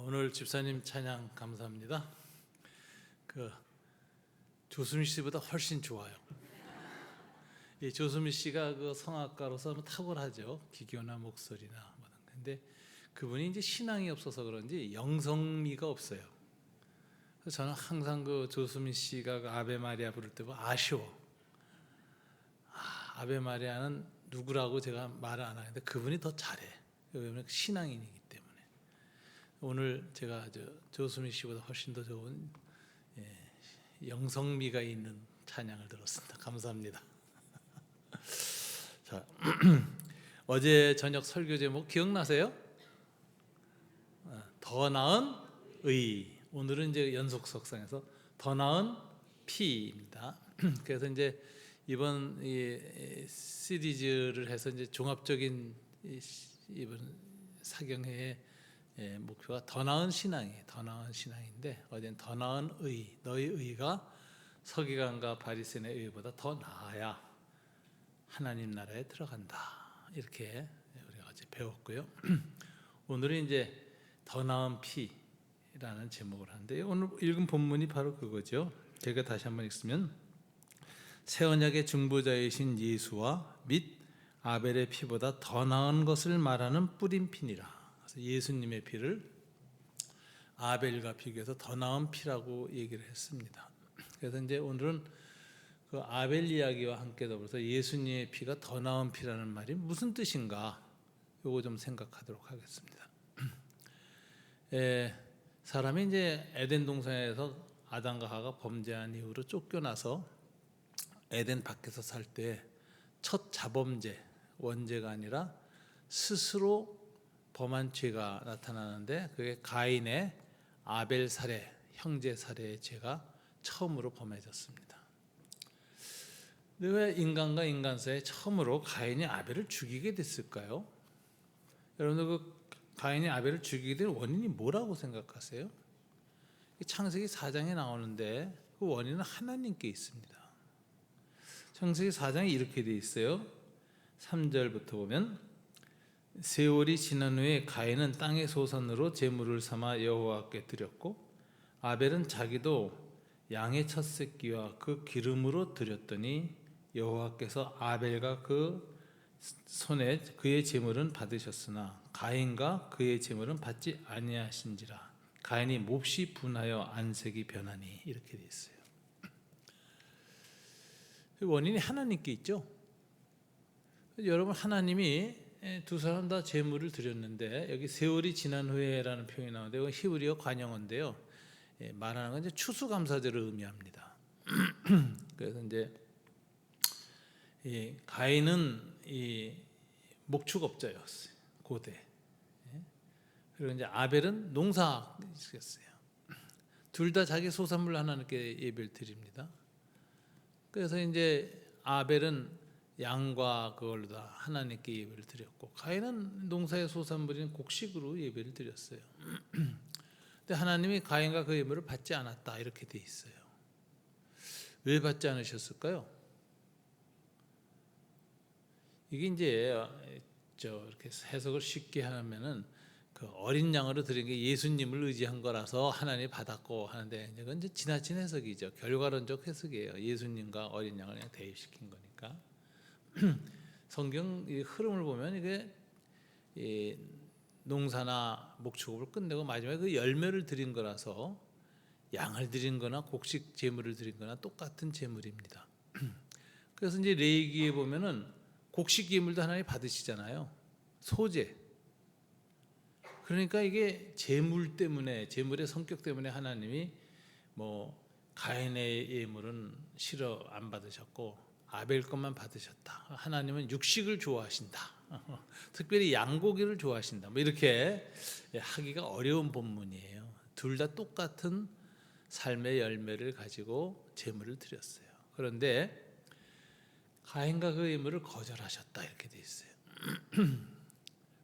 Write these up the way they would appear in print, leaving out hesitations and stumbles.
오늘 집사님 찬양 감사합니다. 조수미 씨보다 훨씬 좋아요. 이 조수미 씨가 성악가로서 탁월하죠. 기교나 목소리나 뭐든. 근데 그분이 이제 신앙이 없어서 그런지 영성미가 없어요. 그래서 저는 항상 조수미 씨가 아베 마리아 부를 때 아쉬워. 아베 마리아는 누구라고 제가 말을 안 하는데 그분이 더 잘해. 왜냐면 신앙인이기 때문에. 오늘 제가 조수미 씨보다 훨씬 더 좋은 영성미가 있는 찬양을 들었습니다. 감사합니다. 자, 어제 저녁 설교 제목 기억나세요? 더 나은 의. 오늘은 이제 연속 석상에서 더 나은 피입니다. 그래서 이제 이번 시리즈를 해서 이제 종합적인 이번 사경회의 목표가 더 나은 신앙이에요. 더 나은 신앙인데 어제는 더 나은 의, 너희 의가 서기관과 바리새인의 의보다 더 나아야 하나님 나라에 들어간다. 이렇게 우리가 어제 배웠고요. 오늘은 이제 더 나은 피라는 제목을 하는데요. 오늘 읽은 본문이 바로 그거죠. 제가 다시 한번 읽으면 새 언약의 중보자이신 예수와 및 아벨의 피보다 더 나은 것을 말하는 뿌린 피니라. 그래서 예수님의 피를 아벨과 비교해서 더 나은 피라고 얘기를 했습니다. 그래서 이제 오늘은 그 아벨 이야기와 함께 더불어서 예수님의 피가 더 나은 피라는 말이 무슨 뜻인가? 요거 좀 생각하도록 하겠습니다. 사람이 이제 에덴 동산에서 아담과 하와가 범죄한 이후로 쫓겨나서 에덴 밖에서 살 때 첫 자범죄, 원죄가 아니라 스스로 범한 죄가 나타나는데 그게 가인의 아벨 살해, 형제 살해의 죄가 처음으로 범해졌습니다. 근데 왜 인간과 인간 사이에 처음으로 가인이 아벨을 죽이게 됐을까요? 여러분들 가인이 아벨을 죽이게 된 원인이 뭐라고 생각하세요? 창세기 4장에 나오는데 그 원인은 하나님께 있습니다. 창세기 4장에 이렇게 되어 있어요. 3절부터 보면 세월이 지난 후에 가인은 땅의 소산으로 제물을 삼아 여호와께 드렸고 아벨은 자기도 양의 첫 새끼와 그 기름으로 드렸더니 여호와께서 아벨과 그 손에 그의 제물은 받으셨으나 가인과 그의 제물은 받지 아니하신지라. 가인이 몹시 분하여 안색이 변하니. 이렇게 되어 있어요. 원인이 하나님께 있죠. 여러분, 하나님이 두 사람 다 제물을 드렸는데 여기 세월이 지난 후에라는 표현이 나오는데 이건 히브리어 관용어인데요. 말하는 건 이제 추수감사절을 의미합니다. 그래서 이제 가인은 목축업자였어요. 고대. 그리고 이제 아벨은 농사였어요. 둘 다 자기 소산물 하나님께 예배를 드립니다. 그래서 이제 아벨은 양과 그걸로 다 하나님께 예배를 드렸고 가인은 농사의 소산물인 곡식으로 예배를 드렸어요. 근데 하나님이 가인과 그 예물을 받지 않았다 이렇게 돼 있어요. 왜 받지 않으셨을까요? 이게 이제 이렇게 해석을 쉽게 하면은 그 어린 양으로 드린 게 예수님을 의지한 거라서 하나님이 받았고 하는데 이건 이제 지나친 해석이죠. 결과론적 해석이에요. 예수님과 어린 양을 그냥 대입시킨 거니까. 성경 이 흐름을 보면 이게 농사나 목축업을 끝내고 마지막에 그 열매를 드린 거라서 양을 드린 거나 곡식 제물을 드린 거나 똑같은 제물입니다. 그래서 이제 레위기에 보면은 곡식 예물도 하나님 받으시잖아요. 소제. 그러니까 이게 제물 때문에, 제물의 성격 때문에 하나님이 가인의 예물은 싫어 안 받으셨고 아벨 것만 받으셨다. 하나님은 육식을 좋아하신다. 특별히 양고기를 좋아하신다. 이렇게 하기가 어려운 본문이에요. 둘 다 똑같은 삶의 열매를 가지고 제물을 드렸어요. 그런데 가인과 그 예물을 거절하셨다 이렇게 돼 있어요.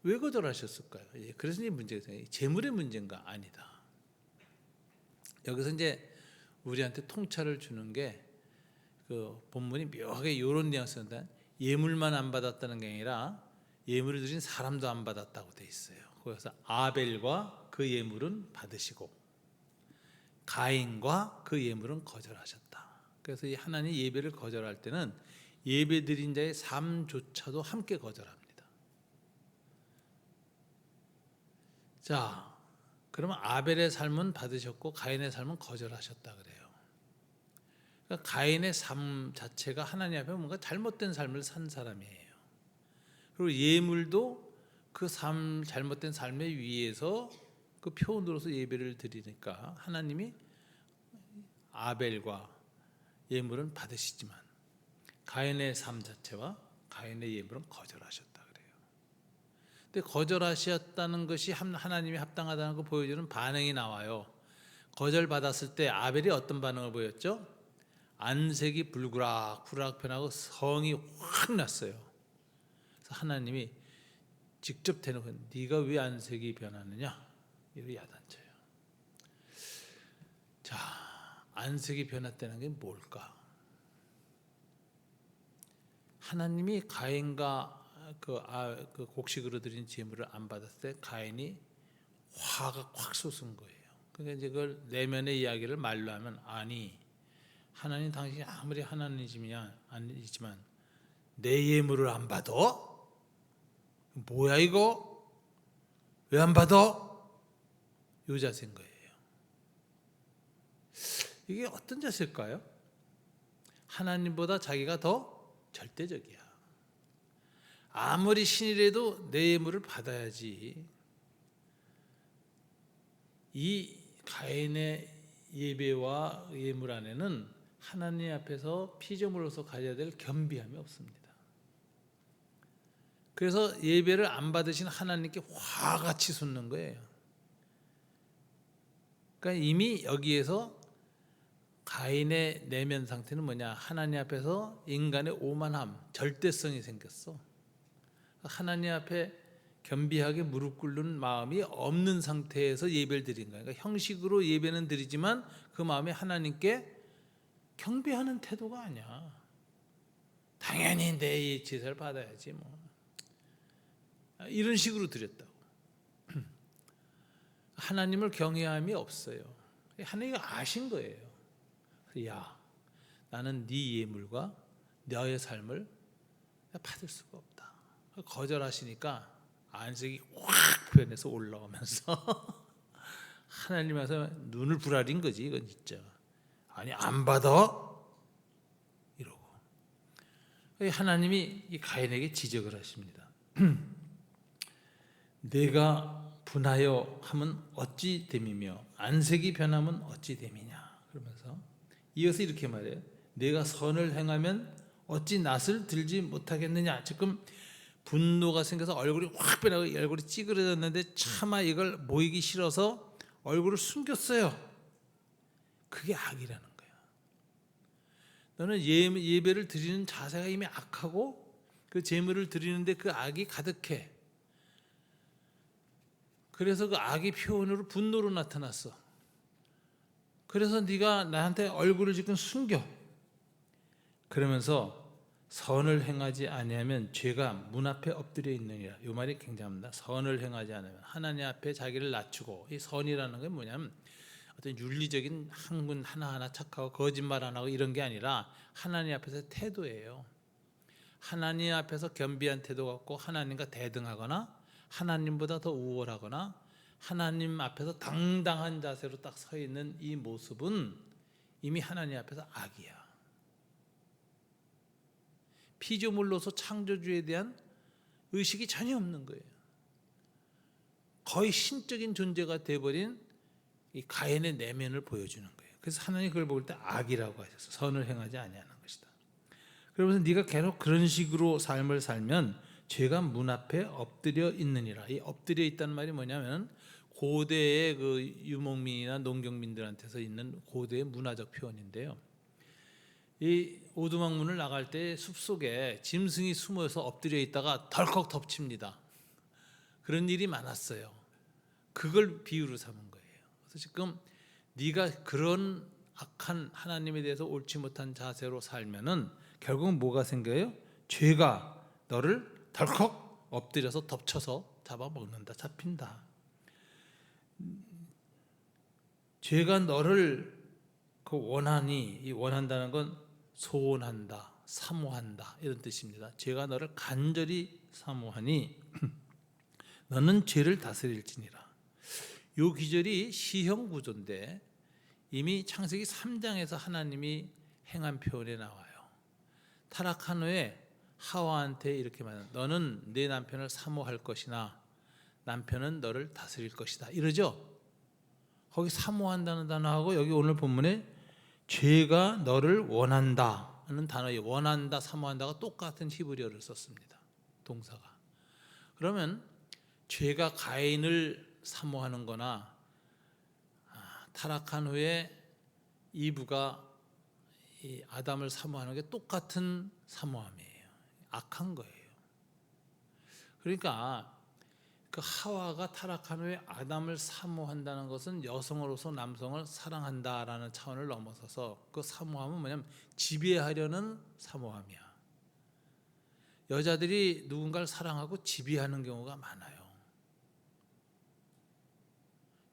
왜 거절하셨을까요? 그래서 이 문제가 제물의 문제인가? 아니다. 여기서 이제 우리한테 통찰을 주는 게 그 본문이 묘하게 이런 뉘앙스인데 예물만 안 받았다는 게 아니라 예물을 드린 사람도 안 받았다고 돼 있어요. 그래서 아벨과 그 예물은 받으시고 가인과 그 예물은 거절하셨다. 그래서 이 하나님 예배를 거절할 때는 예배 드린 자의 삶조차도 함께 거절합니다. 자, 그러면 아벨의 삶은 받으셨고 가인의 삶은 거절하셨다 그래요. 그러니까 가인의 삶 자체가 하나님 앞에 뭔가 잘못된 삶을 산 사람이에요. 그리고 예물도 그 잘못된 삶에 위에서 그 표현으로서 예배를 드리니까 하나님이 아벨과 예물은 받으시지만 가인의 삶 자체와 가인의 예물은 거절하셨다 그래요. 근데 거절하셨다는 것이 하나님이 합당하다는 거 보여주는 반응이 나와요. 거절받았을 때 아벨이 어떤 반응을 보였죠? 안색이 불그락불락 변하고 성이 확 났어요. 그래서 하나님이 직접 대놓고 네가 왜 안색이 변하느냐? 이거 야단쳐요. 자, 안색이 변했다는 게 뭘까? 하나님이 가인과 그 곡식으로 드린 제물을 안 받았을 때 가인이 화가 확 솟은 거예요. 그러니까 이제 그걸 내면의 이야기를 말로 하면 아니 하나님 당신이 아무리 하나님이지만 아니지만 내 예물을 안 받아? 뭐야 이거? 왜 안 받아? 요 자세인 거예요. 이게 어떤 자세일까요? 하나님보다 자기가 더 절대적이야. 아무리 신이라도 내 예물을 받아야지. 이 가인의 예배와 예물 안에는 하나님 앞에서 피조물로서 가져야 될 겸비함이 없습니다. 그래서 예배를 안 받으신 하나님께 화가 치솟는 거예요. 그러니까 이미 여기에서 가인의 내면 상태는 뭐냐? 하나님 앞에서 인간의 오만함, 절대성이 생겼어. 하나님 앞에 겸비하게 무릎 꿇는 마음이 없는 상태에서 예배를 드린 거예요. 그러니까 형식으로 예배는 드리지만 그 마음이 하나님께 경배하는 태도가 아니야. 당연히 내 제사를 받아야지 뭐. 이런 식으로 드렸다고. 하나님을 경외함이 없어요. 하나님이 아신 거예요. 야, 나는 네 예물과 너의 삶을 받을 수가 없다. 거절하시니까 안색이 확 변해서 올라오면서 하나님 앞에서 눈을 부라린 거지 이건 진짜. 아니 안 받아? 이러고 하나님이 이 가인에게 지적을 하십니다. 내가 분하여 하면 어찌 됨이며 안색이 변하면 어찌 됨이냐. 그러면서 이어서 이렇게 말해요. 내가 선을 행하면 어찌 낯을 들지 못하겠느냐. 지금 분노가 생겨서 얼굴이 확 변하고 얼굴이 찌그러졌는데 차마 이걸 보이기 싫어서 얼굴을 숨겼어요. 그게 악이라는 거야. 너는 예배를 드리는 자세가 이미 악하고 그 제물을 드리는데 그 악이 가득해. 그래서 그 악의 표현으로 분노로 나타났어. 그래서 네가 나한테 얼굴을 지금 숨겨. 그러면서 선을 행하지 아니하면 죄가 문 앞에 엎드려 있느니라. 이 말이 굉장합니다. 선을 행하지 않으면 하나님 앞에 자기를 낮추고, 이 선이라는 게 뭐냐면 어떤 윤리적인 한군 하나하나 착하고 거짓말 안 하고 이런 게 아니라 하나님 앞에서 태도예요. 하나님 앞에서 겸비한 태도 갖고 하나님과 대등하거나 하나님보다 더 우월하거나 하나님 앞에서 당당한 자세로 딱 서 있는 이 모습은 이미 하나님 앞에서 악이야. 피조물로서 창조주에 대한 의식이 전혀 없는 거예요. 거의 신적인 존재가 되어버린 이 가인의 내면을 보여주는 거예요. 그래서 하나님 그걸 볼 때 악이라고 하셨어요. 선을 행하지 아니하는 것이다. 그러면서 네가 계속 그런 식으로 삶을 살면 죄가 문 앞에 엎드려 있느니라. 이 엎드려 있다는 말이 뭐냐면 고대의 그 유목민이나 농경민들한테서 있는 고대의 문화적 표현인데요. 이 오두막문을 나갈 때 숲속에 짐승이 숨어서 엎드려 있다가 덜컥 덮칩니다. 그런 일이 많았어요. 그걸 비유로 삼은 거예요. 그래서 지금 네가 그런 악한 하나님에 대해서 옳지 못한 자세로 살면은 결국은 뭐가 생겨요? 죄가 너를 덜컥 엎드려서 덮쳐서 잡아먹는다, 잡힌다. 죄가 너를 그 원하니, 이 원한다는 건 소원한다, 사모한다 이런 뜻입니다. 죄가 너를 간절히 사모하니 너는 죄를 다스릴지니라. 요 기절이 시형 구조인데 이미 창세기 3장에서 하나님이 행한 표현에 나와요. 타락한 후에 하와한테 이렇게 말해요. 너는 네 남편을 사모할 것이나 남편은 너를 다스릴 것이다 이러죠. 거기 사모한다는 단어하고 여기 오늘 본문에 죄가 너를 원한다 하는 단어에 원한다, 사모한다가 똑같은 히브리어를 썼습니다. 동사가. 그러면 죄가 가인을 사모하는 거나 타락한 후에 이브가 이 아담을 사모하는 게 똑같은 사모함이에요. 악한 거예요. 그러니까 그 하와가 타락한 후에 아담을 사모한다는 것은 여성으로서 남성을 사랑한다라는 차원을 넘어서서 그 사모함은 뭐냐면 지배하려는 사모함이야. 여자들이 누군가를 사랑하고 지배하는 경우가 많아요.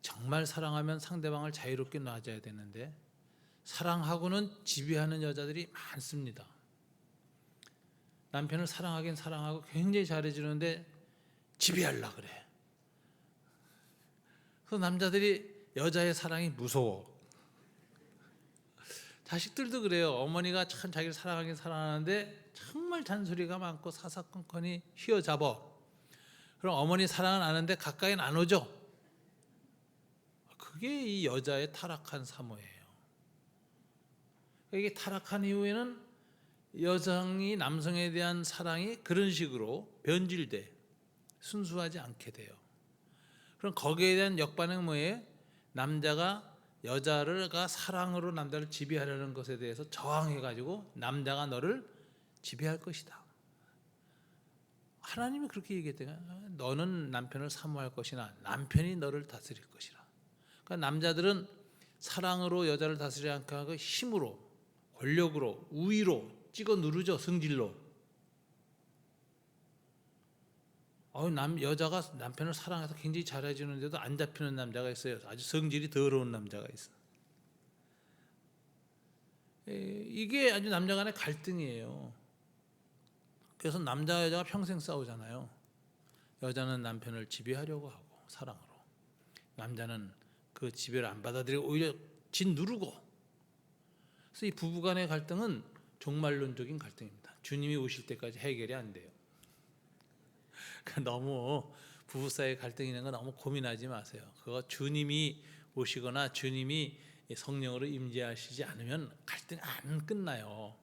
정말 사랑하면 상대방을 자유롭게 놔줘야 되는데 사랑하고는 지배하는 여자들이 많습니다. 남편을 사랑하긴 사랑하고 굉장히 잘해주는데 지배하려고 그래. 그래서 남자들이 여자의 사랑이 무서워. 자식들도 그래요. 어머니가 참 자기를 사랑하긴 사랑하는데 정말 잔소리가 많고 사사건건이 휘어잡어. 그럼 어머니 사랑은 아는데 가까이는 안 오죠. 그게 이 여자의 타락한 사모예요. 이게 타락한 이후에는 여성이 남성에 대한 사랑이 그런 식으로 변질돼 순수하지 않게 돼요. 그럼 거기에 대한 역반응 뭐예요? 남자가 여자가 사랑으로 남자를 지배하려는 것에 대해서 저항해가지고 남자가 너를 지배할 것이다. 하나님이 그렇게 얘기했대요. 너는 남편을 사모할 것이나 남편이 너를 다스릴 것이라. 그러니까 남자들은 사랑으로 여자를 다스리지 않게 하고 힘으로, 권력으로, 우위로 찍어 누르죠. 성질로. 여자가 남편을 사랑해서 굉장히 잘해주는데도 안 잡히는 남자가 있어요. 아주 성질이 더러운 남자가 있어. 이게 아주 남녀 간의 갈등이에요. 그래서 남자와 여자가 평생 싸우잖아요. 여자는 남편을 지배하려고 하고 사랑으로, 남자는 그 지배를 안 받아들이고 오히려 짓누르고. 그래서 이 부부 간의 갈등은 종말론적인 갈등입니다. 주님이 오실 때까지 해결이 안 돼요. 그러니까 너무 부부 사이 갈등 있는 거 너무 고민하지 마세요. 그거 주님이 오시거나 주님이 성령으로 임재하시지 않으면 갈등 안 끝나요.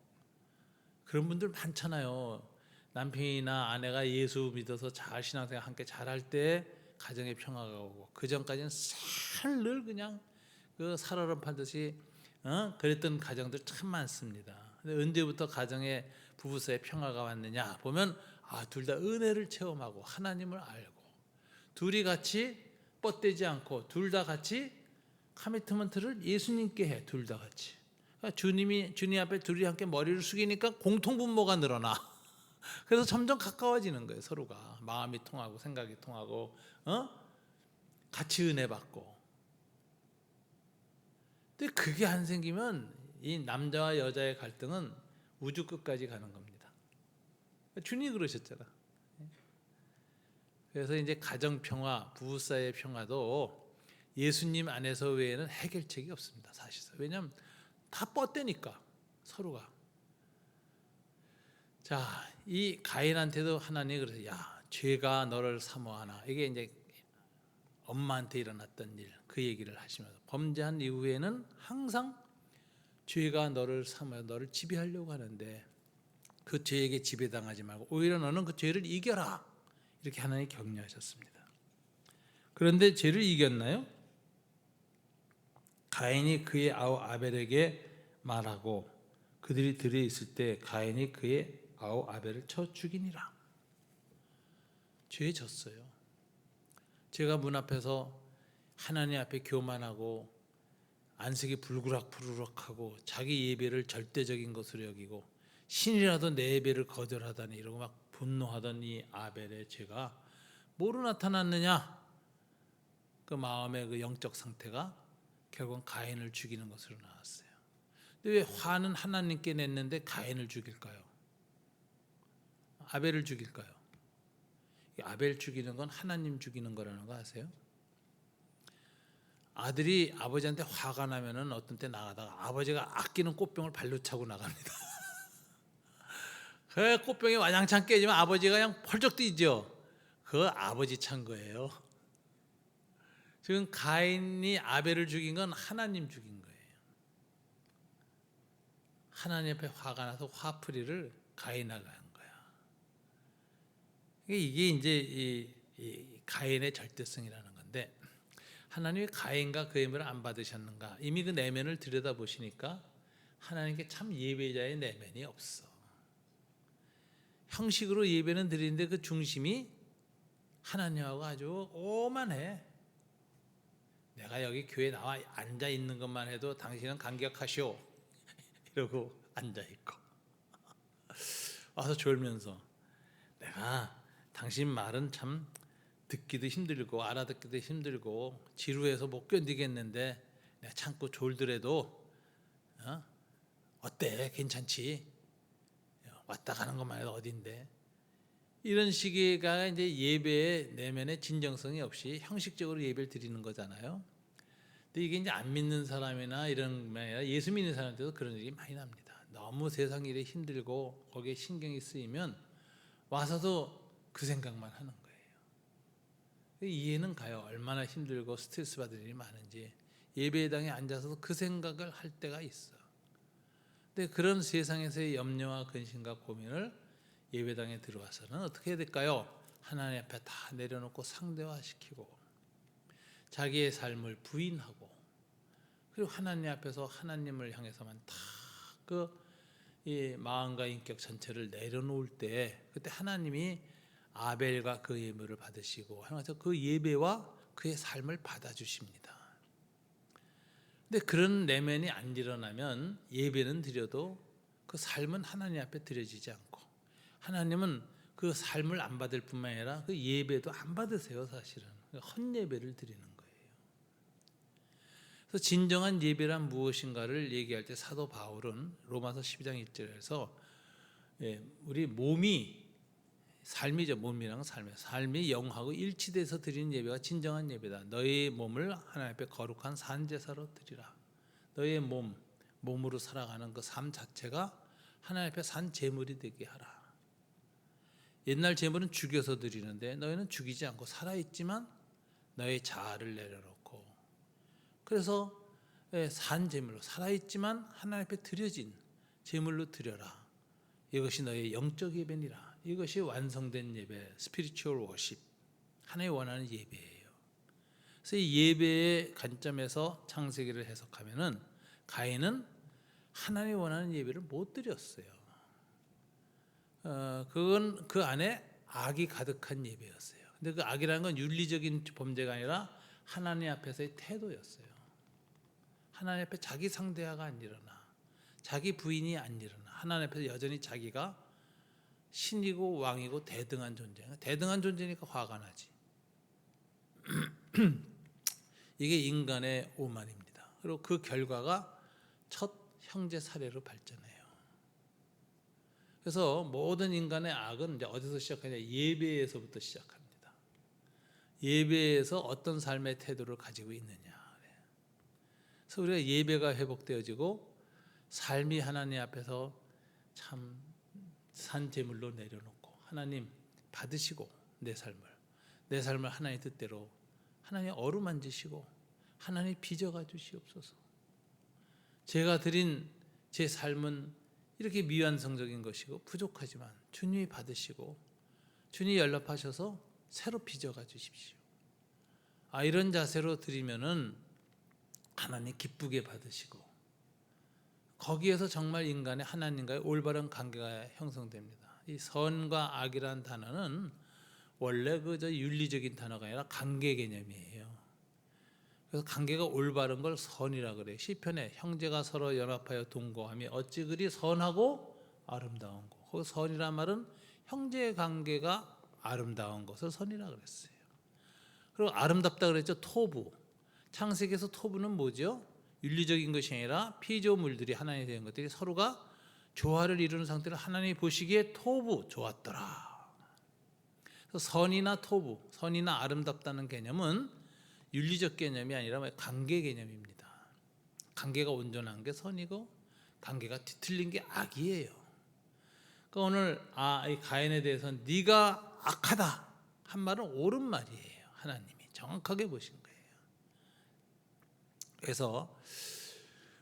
그런 분들 많잖아요. 남편이나 아내가 예수 믿어서 잘 신앙생활 함께 잘할 때 가정에 평화가 오고 그 전까지는 늘 그냥 그 살얼음 팔듯이 그랬던 가정들 참 많습니다. 근데 언제부터 가정에 부부 사이에 평화가 왔느냐 보면 둘 다 은혜를 체험하고 하나님을 알고 둘이 같이 뻗대지 않고 둘 다 같이 커미트먼트를 예수님께 해. 둘 다 같이. 그러니까 주님 앞에 둘이 함께 머리를 숙이니까 공통분모가 늘어나. 그래서 점점 가까워지는 거예요. 서로가 마음이 통하고 생각이 통하고 같이 은혜 받고. 근데 그게 안 생기면 이 남자와 여자의 갈등은 우주 끝까지 가는 겁니다. 주님이 그러셨잖아. 그래서 이제 가정 평화, 부부 사이의 평화도 예수님 안에서 외에는 해결책이 없습니다. 사실상. 왜냐하면 다 뻗대니까 서로가. 자, 이 가인한테도 하나님이 그래서 죄가 너를 사모하나. 이게 이제 엄마한테 일어났던 일, 그 얘기를 하시면서 범죄한 이후에는 항상 죄가 너를 사모해 너를 지배하려고 하는데 그 죄에게 지배당하지 말고 오히려 너는 그 죄를 이겨라. 이렇게 하나님이 격려하셨습니다. 그런데 죄를 이겼나요? 가인이 그의 아우 아벨에게 말하고 그들이 들에 있을 때 가인이 그의 아우 아벨을 쳐 죽이니라. 죄에 졌어요. 제가 문 앞에서 하나님 앞에 교만하고 안색이 불그락불그락하고 자기 예배를 절대적인 것으로 여기고 신이라도 내 예배를 거절하다니 이러고 막 분노하던 이 아벨의 죄가 뭐로 나타났느냐? 그 마음의 그 영적 상태가 결국은 가인을 죽이는 것으로 나왔어요. 근데 왜 화는 하나님께 냈는데 가인을 죽일까요? 아벨을 죽일까요? 아벨 죽이는 건 하나님 죽이는 거라는 거 아세요? 아들이 아버지한테 화가 나면은 어떤 때 나가다가 아버지가 아끼는 꽃병을 발로 차고 나갑니다. 그 꽃병이 와장창 깨지면 아버지가 그냥 펄쩍 뛰죠. 그거 아버지 찬 거예요. 지금 가인이 아벨을 죽인 건 하나님 죽인 거예요. 하나님 앞에 화가 나서 화풀이를 가인하게 한 거야. 이게 이제 이 가인의 절대성이라는 건데, 하나님이 가인과 그 예물을 안 받으셨는가? 이미 그 내면을 들여다 보시니까 하나님께 참 예배자의 내면이 없어. 형식으로 예배는 드리는데 그 중심이 하나님하고 아주 오만해. 내가 여기 교회에 나와 앉아 있는 것만 해도 당신은 감격하시오 이러고 앉아 있고, 와서 졸면서 내가 당신 말은 참 듣기도 힘들고 알아듣기도 힘들고 지루해서 못 견디겠는데 내가 참고 졸더라도 어때? 괜찮지? 왔다 가는 것만 해도 어딘데? 이런 식의가 이제 예배의 내면의 진정성이 없이 형식적으로 예배를 드리는 거잖아요. 근데 이게 이제 안 믿는 사람이나 이런 아니라 예수 믿는 사람들도 그런 일이 많이 납니다. 너무 세상 일이 힘들고 거기에 신경이 쓰이면 와서도 그 생각만 하는 거예요. 이해는 가요. 얼마나 힘들고 스트레스 받을 일이 많은지. 예배당에 앉아서도 그 생각을 할 때가 있어. 근데 그런 세상에서의 염려와 근심과 고민을 예배당에 들어와서는 어떻게 해야 될까요? 하나님 앞에 다 내려놓고 상대화시키고 자기의 삶을 부인하고, 그리고 하나님 앞에서 하나님을 향해서만 다 이 마음과 인격 전체를 내려놓을 때, 그때 하나님이 아벨과 그 예물을 받으시고 하면서 그 예배와 그의 삶을 받아주십니다. 근데 그런 내면이 안 일어나면 예배는 드려도 그 삶은 하나님 앞에 드려지지 않고, 하나님은 그 삶을 안 받을 뿐만 아니라 그 예배도 안 받으세요. 사실은 헛예배를 드리는 거예요. 그래서 진정한 예배란 무엇인가를 얘기할 때 사도 바울은 로마서 12장 1절에서 우리 몸이 삶이죠. 몸이랑 삶이 영하고 일치돼서 드리는 예배가 진정한 예배다. 너희 몸을 하나님 앞에 거룩한 산제사로 드리라. 너희의 몸으로 살아가는 그 삶 자체가 하나님 앞에 산 제물이 되게 하라. 옛날 제물은 죽여서 드리는데 너희는 죽이지 않고 살아있지만 너의 자아를 내려놓고, 그래서 산 제물로 살아있지만 하나님 앞에 드려진 제물로 드려라. 이것이 너의 영적 예배니라. 이것이 완성된 예배, 스피리추얼 워십, 하나님 원하는 예배예요. 그래서 이 예배의 관점에서 창세기를 해석하면은 가인은 하나님 원하는 예배를 못 드렸어요. 그건 그 안에 악이 가득한 예배였어요. 근데 그 악이라는 건 윤리적인 범죄가 아니라 하나님 앞에서의 태도였어요. 하나님 앞에 자기 상대화가 안 일어나, 자기 부인이 안 일어나, 하나님 앞에서 여전히 자기가 신이고 왕이고 대등한 존재. 대등한 존재니까 화가 나지. 이게 인간의 오만입니다. 그리고 그 결과가 첫 형제 살해로 발전해요. 그래서 모든 인간의 악은 이제 어디서 시작하냐? 예배에서부터 시작합니다. 예배에서 어떤 삶의 태도를 가지고 있느냐. 그래서 우리가 예배가 회복되어지고 삶이 하나님 앞에서 참 산 제물로 내려놓고 하나님 받으시고 내 삶을 하나님 뜻대로 하나님 어루만지시고 하나님 빚어가 주시옵소서. 제가 드린 제 삶은 이렇게 미완성적인 것이고 부족하지만 주님이 받으시고 주님이 연락하셔서 새로 빚어가 주십시오. 이런 자세로 드리면은 하나님 기쁘게 받으시고, 거기에서 정말 인간의 하나님과의 올바른 관계가 형성됩니다. 이 선과 악이라는 단어는 원래 그저 윤리적인 단어가 아니라 관계 개념이에요. 그래서 관계가 올바른 걸 선이라 그래요. 시편에 형제가 서로 연합하여 동거하며 어찌 그리 선하고 아름다운 거. 그 선이란 말은 형제 관계가 아름다운 것을 선이라 그랬어요. 그리고 아름답다 그랬죠. 토부. 창세기에서 토부는 뭐죠? 윤리적인 것이 아니라 피조물들이 하나님이 된 것들이 서로가 조화를 이루는 상태를 하나님이 보시기에 토부 좋았더라. 그래서 선이나 토부, 선이나 아름답다는 개념은 윤리적 개념이 아니라 관계 개념입니다. 관계가 온전한 게 선이고 관계가 뒤틀린 게 악이에요. 그러니까 오늘 이 가인에 대해서는 네가 악하다 한 말은 옳은 말이에요. 하나님이 정확하게 보신 거예요. 그래서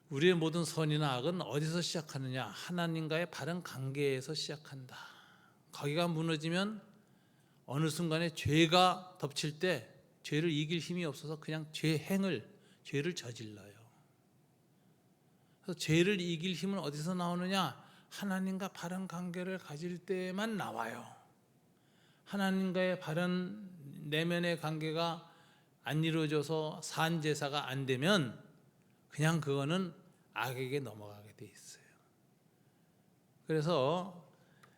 우리의 모든 선이나 악은 어디서 시작하느냐? 하나님과의 바른 관계에서 시작한다. 거기가 무너지면 어느 순간에 죄가 덮칠 때 죄를 이길 힘이 없어서 그냥 죄를 저질러요. 그래서 죄를 이길 힘은 어디서 나오느냐? 하나님과 바른 관계를 가질 때만 나와요. 하나님과의 바른 내면의 관계가 안 이루어져서 산 제사가 안 되면 그냥 그거는 악에게 넘어가게 돼 있어요. 그래서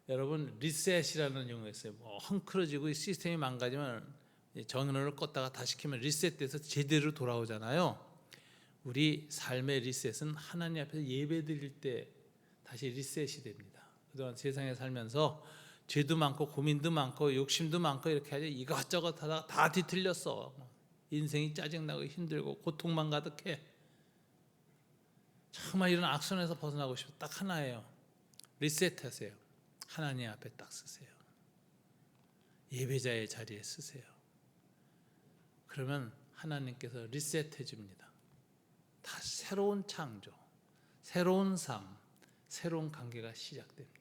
여러분 리셋이라는 용어가 있어요. 헝클어지고 시스템이 망가지면 전원을 껐다가 다시 켜면 리셋돼서 제대로 돌아오잖아요. 우리 삶의 리셋은 하나님 앞에서 예배 드릴 때 다시 리셋이 됩니다. 그동안 세상에 살면서 죄도 많고 고민도 많고 욕심도 많고 이렇게 하지 이것저것 하다가 다 뒤틀렸어. 인생이 짜증나고 힘들고 고통만 가득해. 정말 이런 악순환에서 벗어나고 싶어. 딱 하나예요. 리셋하세요. 하나님 앞에 딱 쓰세요. 예배자의 자리에 쓰세요. 그러면 하나님께서 리셋해 줍니다. 다 새로운 창조, 새로운 삶, 새로운 관계가 시작됩니다.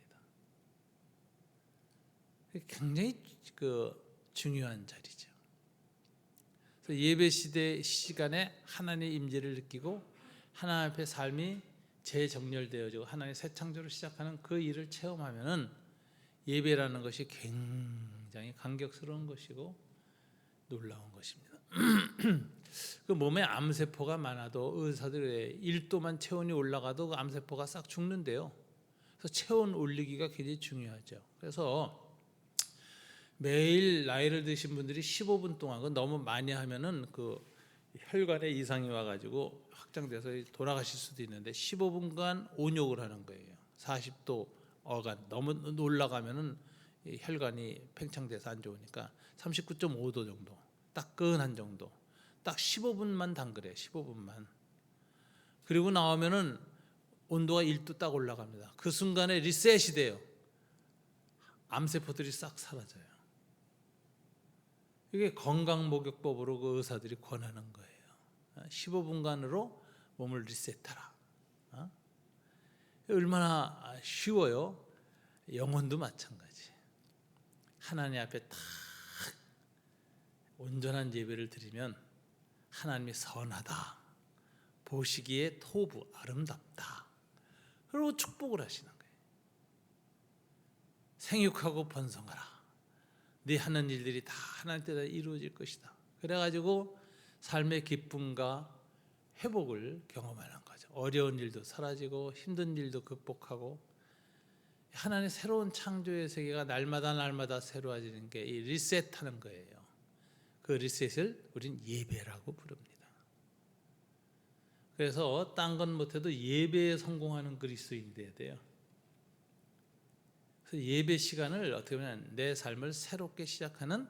굉장히 중요한 자리죠. 그래서 예배 시간에 하나님의 임재를 느끼고 하나님 앞에 삶이 재정렬되어지고 하나님의 새 창조를 시작하는 그 일을 체험하면은 예배라는 것이 굉장히 감격스러운 것이고 놀라운 것입니다. 그 몸에 암세포가 많아도 의사들의 1도만 체온이 올라가도 그 암세포가 싹 죽는데요. 그래서 체온 올리기가 굉장히 중요하죠. 그래서 매일 나이를 드신 분들이 15분 동안 너무 많이 하면은 그 혈관에 이상이 와가지고 확장돼서 돌아가실 수도 있는데 15분간 온욕을 하는 거예요. 40도 어간 너무 올라가면은 혈관이 팽창돼서 안 좋으니까 39.5도 정도, 따끈한 정도, 딱 15분만 담그래요. 15분만. 그리고 나오면은 온도가 1도 딱 올라갑니다. 그 순간에 리셋이 돼요. 암세포들이 싹 사라져요. 이게 건강목욕법으로 그 의사들이 권하는 거예요. 15분간으로 몸을 리셋하라. 얼마나 쉬워요. 영혼도 마찬가지. 하나님 앞에 딱 온전한 예배를 드리면 하나님이 선하다, 보시기에 토부 아름답다, 그리고 축복을 하시는 거예요. 생육하고 번성하라. 네 하는 일들이 다 하나님 뜻대로 이루어질 것이다. 그래가지고 삶의 기쁨과 회복을 경험하는 거죠. 어려운 일도 사라지고 힘든 일도 극복하고 하나님의 새로운 창조의 세계가 날마다 새로워지는 게 이 리셋하는 거예요. 그 리셋을 우린 예배라고 부릅니다. 그래서 딴 건 못해도 예배에 성공하는 그리스도인이 돼야 돼요. 그래서 예배 시간을 어떻게 보면 내 삶을 새롭게 시작하는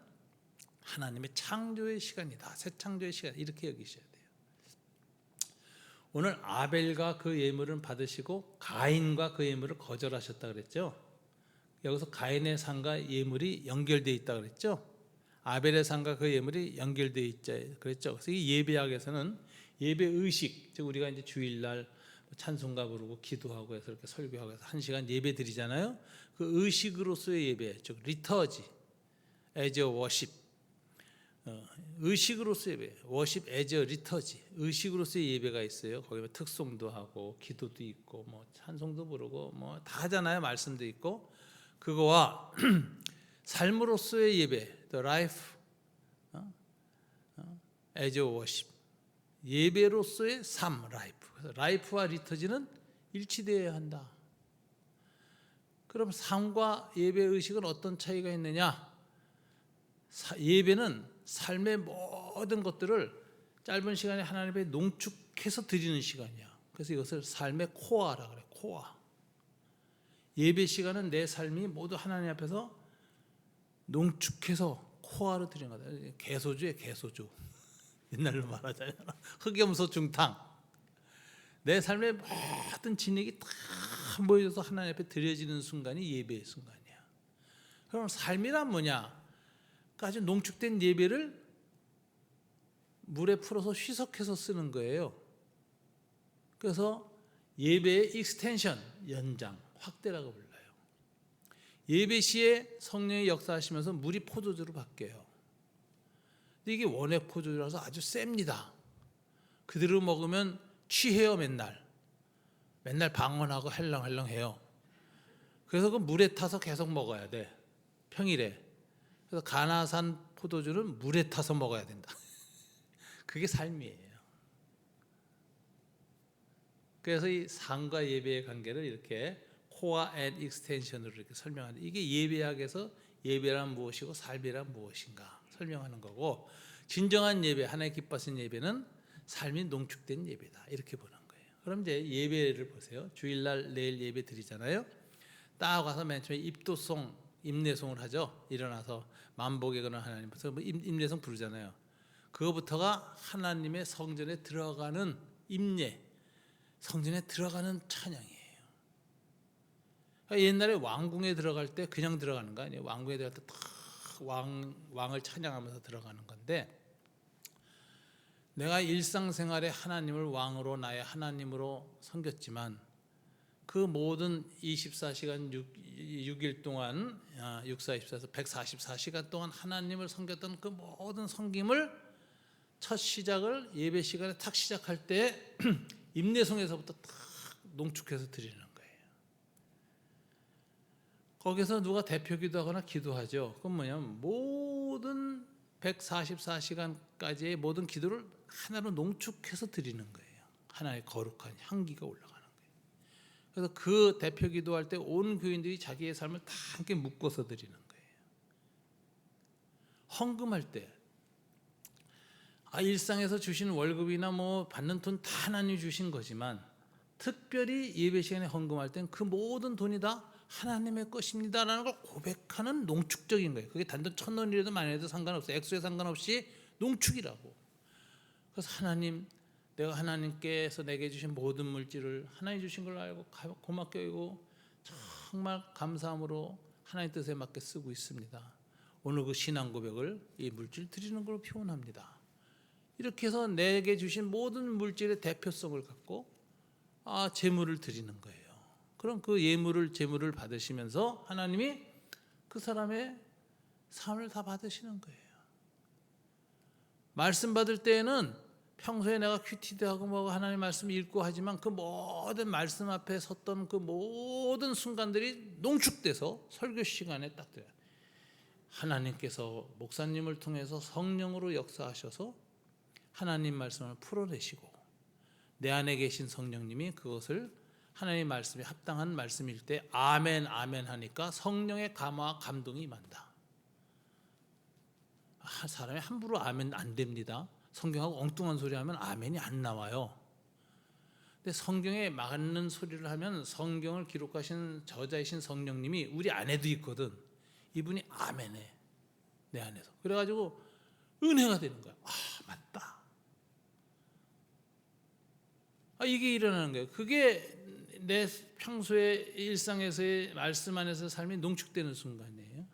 하나님의 창조의 시간이다. 새 창조의 시간 이렇게 여기셔야 돼요. 오늘 아벨과 그 예물을 받으시고 가인과 그 예물을 거절하셨다 그랬죠. 여기서 가인의 상과 예물이 연결되어 있다 그랬죠. 아벨의 상과 그 예물이 연결되어 있자 그랬죠. 그래서 이 예배학에서는 예배 의식, 즉 우리가 이제 주일날 찬송가 부르고 기도하고 해서 이렇게 설교하고 해서 1시간 예배 드리잖아요. 그 의식으로서의 예배, 즉 리터지, as a worship, 의식으로서의 예배, worship as a liturgy, 의식으로서의 예배가 있어요. 거기 특송도 하고 기도도 있고 뭐 찬송도 부르고 뭐 다 하잖아요. 말씀도 있고 그거와 삶으로서의 예배, the life as a worship, 예배로서의 삶, 라이프. 그래서 라이프와 리터지는 일치되어야 한다. 그럼 삶과 예배 의식은 어떤 차이가 있느냐? 예배는 삶의 모든 것들을 짧은 시간에 하나님 앞에 농축해서 드리는 시간이야. 그래서 이것을 삶의 코어라 그래. 코어. 예배 시간은 내 삶이 모두 하나님 앞에서 농축해서 코어로 드리는 거다. 개소주에 개소주. 옛날로 말하자면 흑염소 중탕. 내 삶의 모든 진액이 다 모여서 하나님 앞에 드려지는 순간이 예배의 순간이야. 그럼 삶이란 뭐냐? 아주 농축된 예배를 물에 풀어서 희석해서 쓰는 거예요. 그래서 예배의 익스텐션, 연장, 확대라고 불러요. 예배 시에 성령이 역사하시면서 물이 포도주로 바뀌어요. 근데 이게 원액 포도주라서 아주 셉니다. 그대로 먹으면 취해요. 맨날 방언하고 헬렁헬렁해요. 그래서 그 물에 타서 계속 먹어야 돼. 평일에. 그래서 가나산 포도주는 물에 타서 먹어야 된다. 그게 삶이에요. 그래서 이 삶과 예배의 관계를 이렇게 코어 앤 익스텐션으로 이렇게 설명하는데, 이게 예배학에서 예배란 무엇이고 삶이란 무엇인가 설명하는 거고, 진정한 예배, 하나님 기뻐하시는 예배는 삶이 농축된 예배다, 이렇게 보는 거예요. 그럼 이제 예배를 보세요. 주일날 내일 예배 드리잖아요. 딱 와서 맨 처음에 입도송, 임내송을 하죠. 일어나서 만복에 거는 하나님, 임내송 부르잖아요. 그거부터가 하나님의 성전에 들어가는 임례, 성전에 들어가는 찬양이에요. 옛날에 왕궁에 들어갈 때 그냥 들어가는 거 아니에요. 왕궁에 들어갈 때 왕을 찬양하면서 들어가는 건데, 내가 일상생활에 하나님을 왕으로, 나의 하나님으로 섬겼지만 그 모든 24시간 6일 동안 6,4,24에서 144시간 동안 하나님을 섬겼던 그 모든 섬김을 첫 시작을 예배 시간에 탁 시작할 때 임내송에서부터 탁 농축해서 드리는 거예요. 거기서 누가 대표 기도하거나 기도하죠. 그건 뭐냐면 모든 144시간까지의 모든 기도를 하나로 농축해서 드리는 거예요. 하나의 거룩한 향기가 올라가는 거예요. 그래서 그 대표 기도할 때 온 교인들이 자기의 삶을 다 함께 묶어서 드리는 거예요. 헌금할 때 일상에서 주신 월급이나 뭐 받는 돈 다 하나님이 주신 거지만, 특별히 예배 시간에 헌금할 땐 그 모든 돈이 다 하나님의 것입니다라는 걸 고백하는 농축적인 거예요. 그게 단돈 1,000원이라도 많이 해도 상관없어요. 액수에 상관없이 농축이라고. 그래서 하나님, 내가 하나님께서 내게 주신 모든 물질을 하나님 주신 걸 알고 고맙게 여기고 정말 감사함으로 하나님 뜻에 맞게 쓰고 있습니다. 오늘 그 신앙 고백을 이 물질 드리는 걸로 표현합니다. 이렇게 해서 내게 주신 모든 물질의 대표성을 갖고 제물을 드리는 거예요. 그럼 그 제물을 받으시면서 하나님이 그 사람의 삶을 다 받으시는 거예요. 말씀 받을 때에는 평소에 내가 큐티드하고 뭐 하나님 말씀 읽고 하지만 그 모든 말씀 앞에 섰던 그 모든 순간들이 농축돼서 설교 시간에 딱 돼요. 하나님께서 목사님을 통해서 성령으로 역사하셔서 하나님 말씀을 풀어내시고, 내 안에 계신 성령님이 그것을 하나님의 말씀에 합당한 말씀일 때 아멘 아멘 하니까 성령의 감화와 감동이 임한다. 사람이 함부로 아멘 안 됩니다. 성경하고 엉뚱한 소리 하면 아멘이 안 나와요. 근데 성경에 맞는 소리를 하면 성경을 기록하신 저자이신 성령님이 우리 안에도 있거든. 이분이 아멘해, 내 안에서. 그래가지고 은혜가 되는 거야. 맞다. 이게 일어나는 거예요. 그게 내 평소의 일상에서의 말씀 안에서 삶이 농축되는 순간이에요.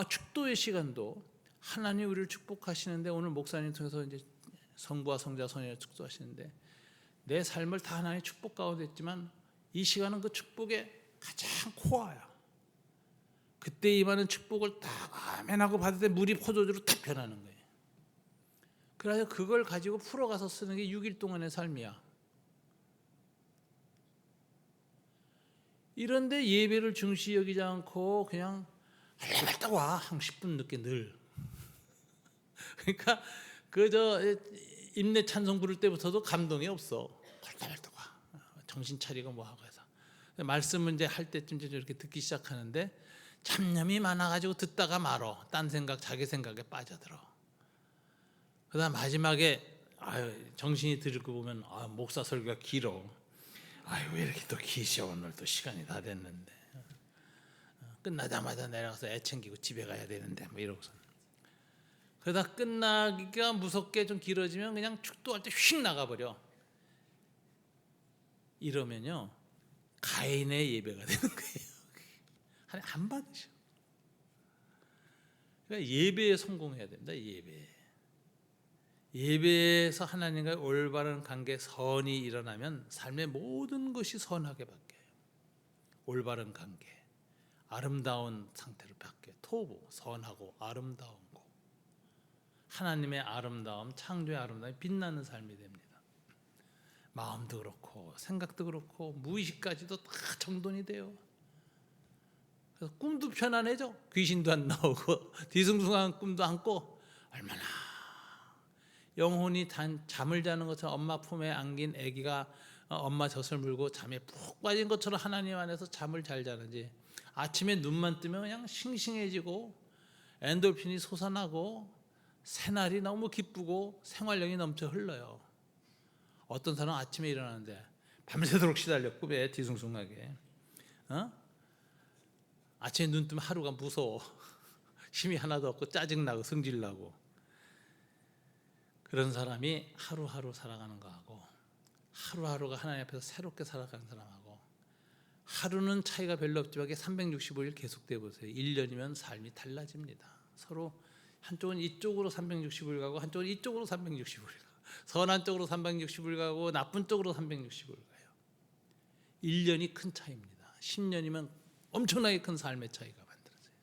축도의 시간도 하나님 우리를 축복하시는데, 오늘 목사님 통해서 이제 성부와 성자 성령을 축도하시는데 내 삶을 다 하나님의 축복 가운데 했지만 이 시간은 그 축복의 가장 코어야. 그때 임하는 축복을 딱 아멘하고 받을 때 물이 포도주로 탁 변하는 거예요. 그래서 그걸 가지고 풀어가서 쓰는 게 6일 동안의 삶이야. 이런데 예배를 중시 여기지 않고 그냥 할래말딱 와. 한 10분 늦게 늘. 그러니까 임내 찬송 부를 때부터도 감동이 없어. 할래말딱 와. 정신 차리고 뭐 하고 해서. 말씀은 이제 할 때쯤 이렇게 듣기 시작하는데 잡념이 많아가지고 듣다가 말어. 딴 생각, 자기 생각에 빠져들어. 그다음 마지막에 정신이 들고 보면 목사 설교가 길어. 왜 이렇게 또 기셔, 오늘 또 시간이 다 됐는데. 끝나자마자 내려가서 애 챙기고 집에 가야 되는데 뭐 이러고서. 그러다 끝나기가 무섭게 좀 길어지면 그냥 축도할 때 휙 나가버려. 이러면요 가인의 예배가 되는 거예요. 하나님 안 받으셔. 그러니까 예배에 성공해야 된다. 예배에서 하나님과의 올바른 관계, 선이 일어나면 삶의 모든 것이 선하게 바뀌어요. 올바른 관계, 아름다운 상태로 바뀌어요. 토부, 선하고 아름다운 거, 하나님의 아름다움, 창조의 아름다움이 빛나는 삶이 됩니다. 마음도 그렇고 생각도 그렇고 무의식까지도 다 정돈이 돼요. 그래서 꿈도 편안해져. 귀신도 안 나오고 뒤숭숭한 꿈도 안 꿔. 얼마나 영혼이 잠을 자는 것처럼 엄마 품에 안긴 아기가 엄마 젖을 물고 잠에 푹 빠진 것처럼 하나님 안에서 잠을 잘 자는지, 아침에 눈만 뜨면 그냥 싱싱해지고 엔돌핀이 솟아나고 새날이 너무 기쁘고 생활력이 넘쳐 흘러요. 어떤 사람은 아침에 일어나는데 밤새도록 시달려, 꿈에 뒤숭숭하게. 아침에 눈 뜨면 하루가 무서워. 힘이 하나도 없고 짜증나고 성질나고. 그런 사람이 하루하루 살아가는 거하고, 하루하루가 하나님 앞에서 새롭게 살아가는 사람하고, 하루는 차이가 별로 없지만 365일 계속돼 보세요. 1년이면 삶이 달라집니다. 서로 한쪽은 이쪽으로 365일 가고 한쪽은 이쪽으로 365일 가고, 선한 쪽으로 365일 가고 나쁜 쪽으로 365일 가요. 1년이 큰 차이입니다. 10년이면 엄청나게 큰 삶의 차이가 만들어져요.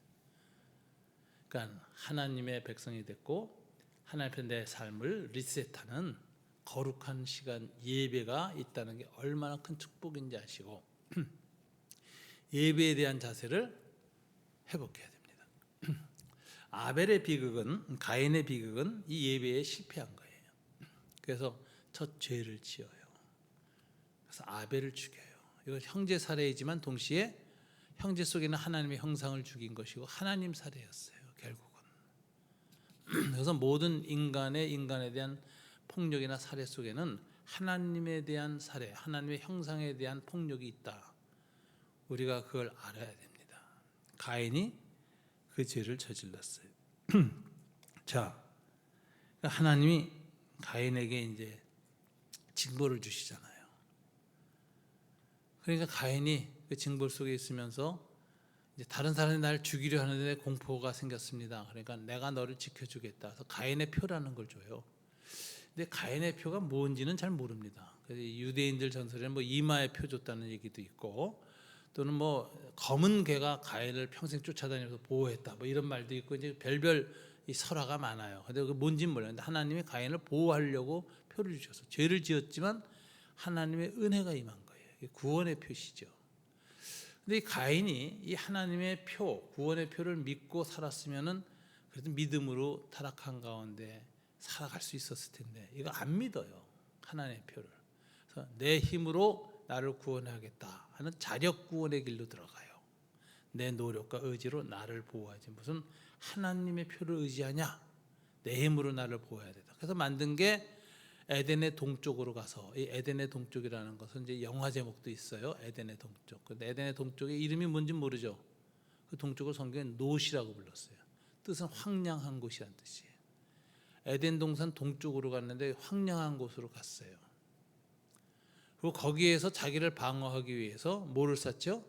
그러니까 하나님의 백성이 됐고 하나님 앞에 내 삶을 리셋하는 거룩한 시간, 예배가 있다는 게 얼마나 큰 축복인지 아시고 예배에 대한 자세를 회복해야 됩니다. 아벨의 비극은, 가인의 비극은 이 예배에 실패한 거예요. 그래서 첫 죄를 지어요. 그래서 아벨을 죽여요. 이건 형제 살해이지만 동시에 형제 속에는 하나님의 형상을 죽인 것이고 하나님 살해였어요, 결국은. 그래서 모든 인간에 대한 폭력이나 살해 속에는 하나님에 대한 살해, 하나님의 형상에 대한 폭력이 있다. 우리가 그걸 알아야 됩니다. 가인이 그 죄를 저질렀어요. 자, 하나님이 가인에게 이제 징벌을 주시잖아요. 그러니까 가인이 그 징벌 속에 있으면서 이제 다른 사람이 날 죽이려 하는데 공포가 생겼습니다. 그러니까 내가 너를 지켜주겠다. 그래서 가인의 표라는 걸 줘요. 근데 가인의 표가 뭔지는 잘 모릅니다. 그래서 유대인들 전설에는 뭐 이마의 표 줬다는 얘기도 있고, 또는 뭐 검은 개가 가인을 평생 쫓아다니면서 보호했다, 뭐 이런 말도 있고, 이제 별별 이 설화가 많아요. 근데 그 뭔지는 몰라요. 근데 하나님이 가인을 보호하려고 표를 주셔서 죄를 지었지만 하나님의 은혜가 임한 거예요. 이게 구원의 표시죠. 근데 이 가인이 이 하나님의 표, 구원의 표를 믿고 살았으면은 그래도 믿음으로 타락한 가운데 살아갈 수 있었을 텐데 이거 안 믿어요, 하나님의 표를. 그래서 내 힘으로 나를 구원하겠다 하는 자력 구원의 길로 들어가요. 내 노력과 의지로 나를 보호하지 무슨 하나님의 표를 의지하냐, 내 힘으로 나를 보호해야 된다. 그래서 만든 게 에덴의 동쪽으로 가서, 이 에덴의 동쪽이라는 것은 이제 영화 제목도 있어요. 에덴의 동쪽. 근데 에덴의 동쪽의 이름이 뭔지 모르죠. 그 동쪽을 성경에 노시라고 불렀어요. 뜻은 황량한 곳이라는 뜻이에요. 에덴 동산 동쪽으로 갔는데 황량한 곳으로 갔어요. 그리고 거기에서 자기를 방어하기 위해서 뭐를 쌓죠?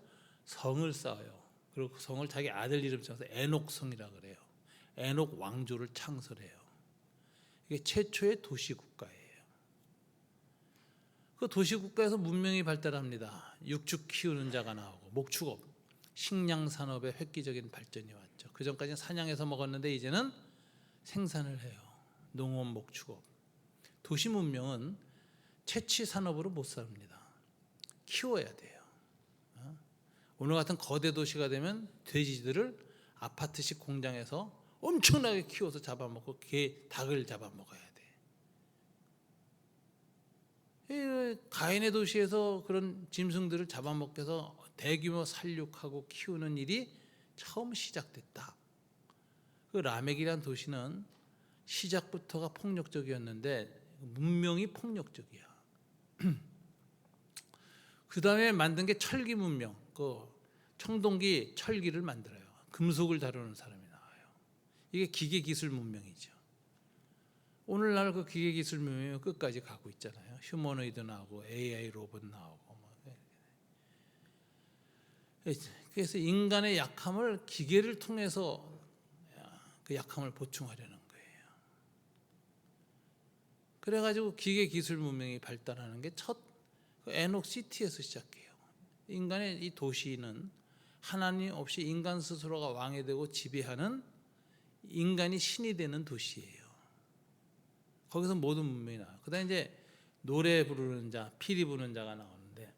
성을 쌓아요. 그리고 그 성을 자기 아들 이름 써서 에녹성이라고 그래요. 에녹 왕조를 창설해요. 이게 최초의 도시국가예요. 그 도시국가에서 문명이 발달합니다. 육축 키우는 자가 나오고 목축업, 식량 산업의 획기적인 발전이 왔죠. 그 전까지는 사냥해서 먹었는데 이제는 생산을 해요. 농업, 목축업. 도시 문명은 채취 산업으로 못 삽니다. 키워야 돼요. 오늘 같은 거대 도시가 되면 돼지들을 아파트식 공장에서 엄청나게 키워서 잡아먹고 닭을 잡아먹어야 돼. 가인의 도시에서 그런 짐승들을 잡아먹게 해서 대규모 살육하고 키우는 일이 처음 시작됐다. 그 라멕이란 도시는 시작부터가 폭력적이었는데 문명이 폭력적이야. 그 다음에 만든 게 철기 문명. 그 청동기 철기를 만들어요. 금속을 다루는 사람이 나와요. 이게 기계 기술 문명이죠. 오늘날 그 기계 기술 문명이 끝까지 가고 있잖아요. 휴머노이드 나오고 AI 로봇 나오고. 그래서 인간의 약함을 기계를 통해서 그 약함을 보충하려는 거예요. 그래가지고 기계 기술 문명이 발달하는 게 첫 에녹 시티에서 시작해요. 인간의 이 도시는 하나님 없이 인간 스스로가 왕이 되고 지배하는 인간이 신이 되는 도시예요. 거기서 모든 문명이 나와요. 그다음에 이제 노래 부르는 자, 피리 부는 자가 나오는데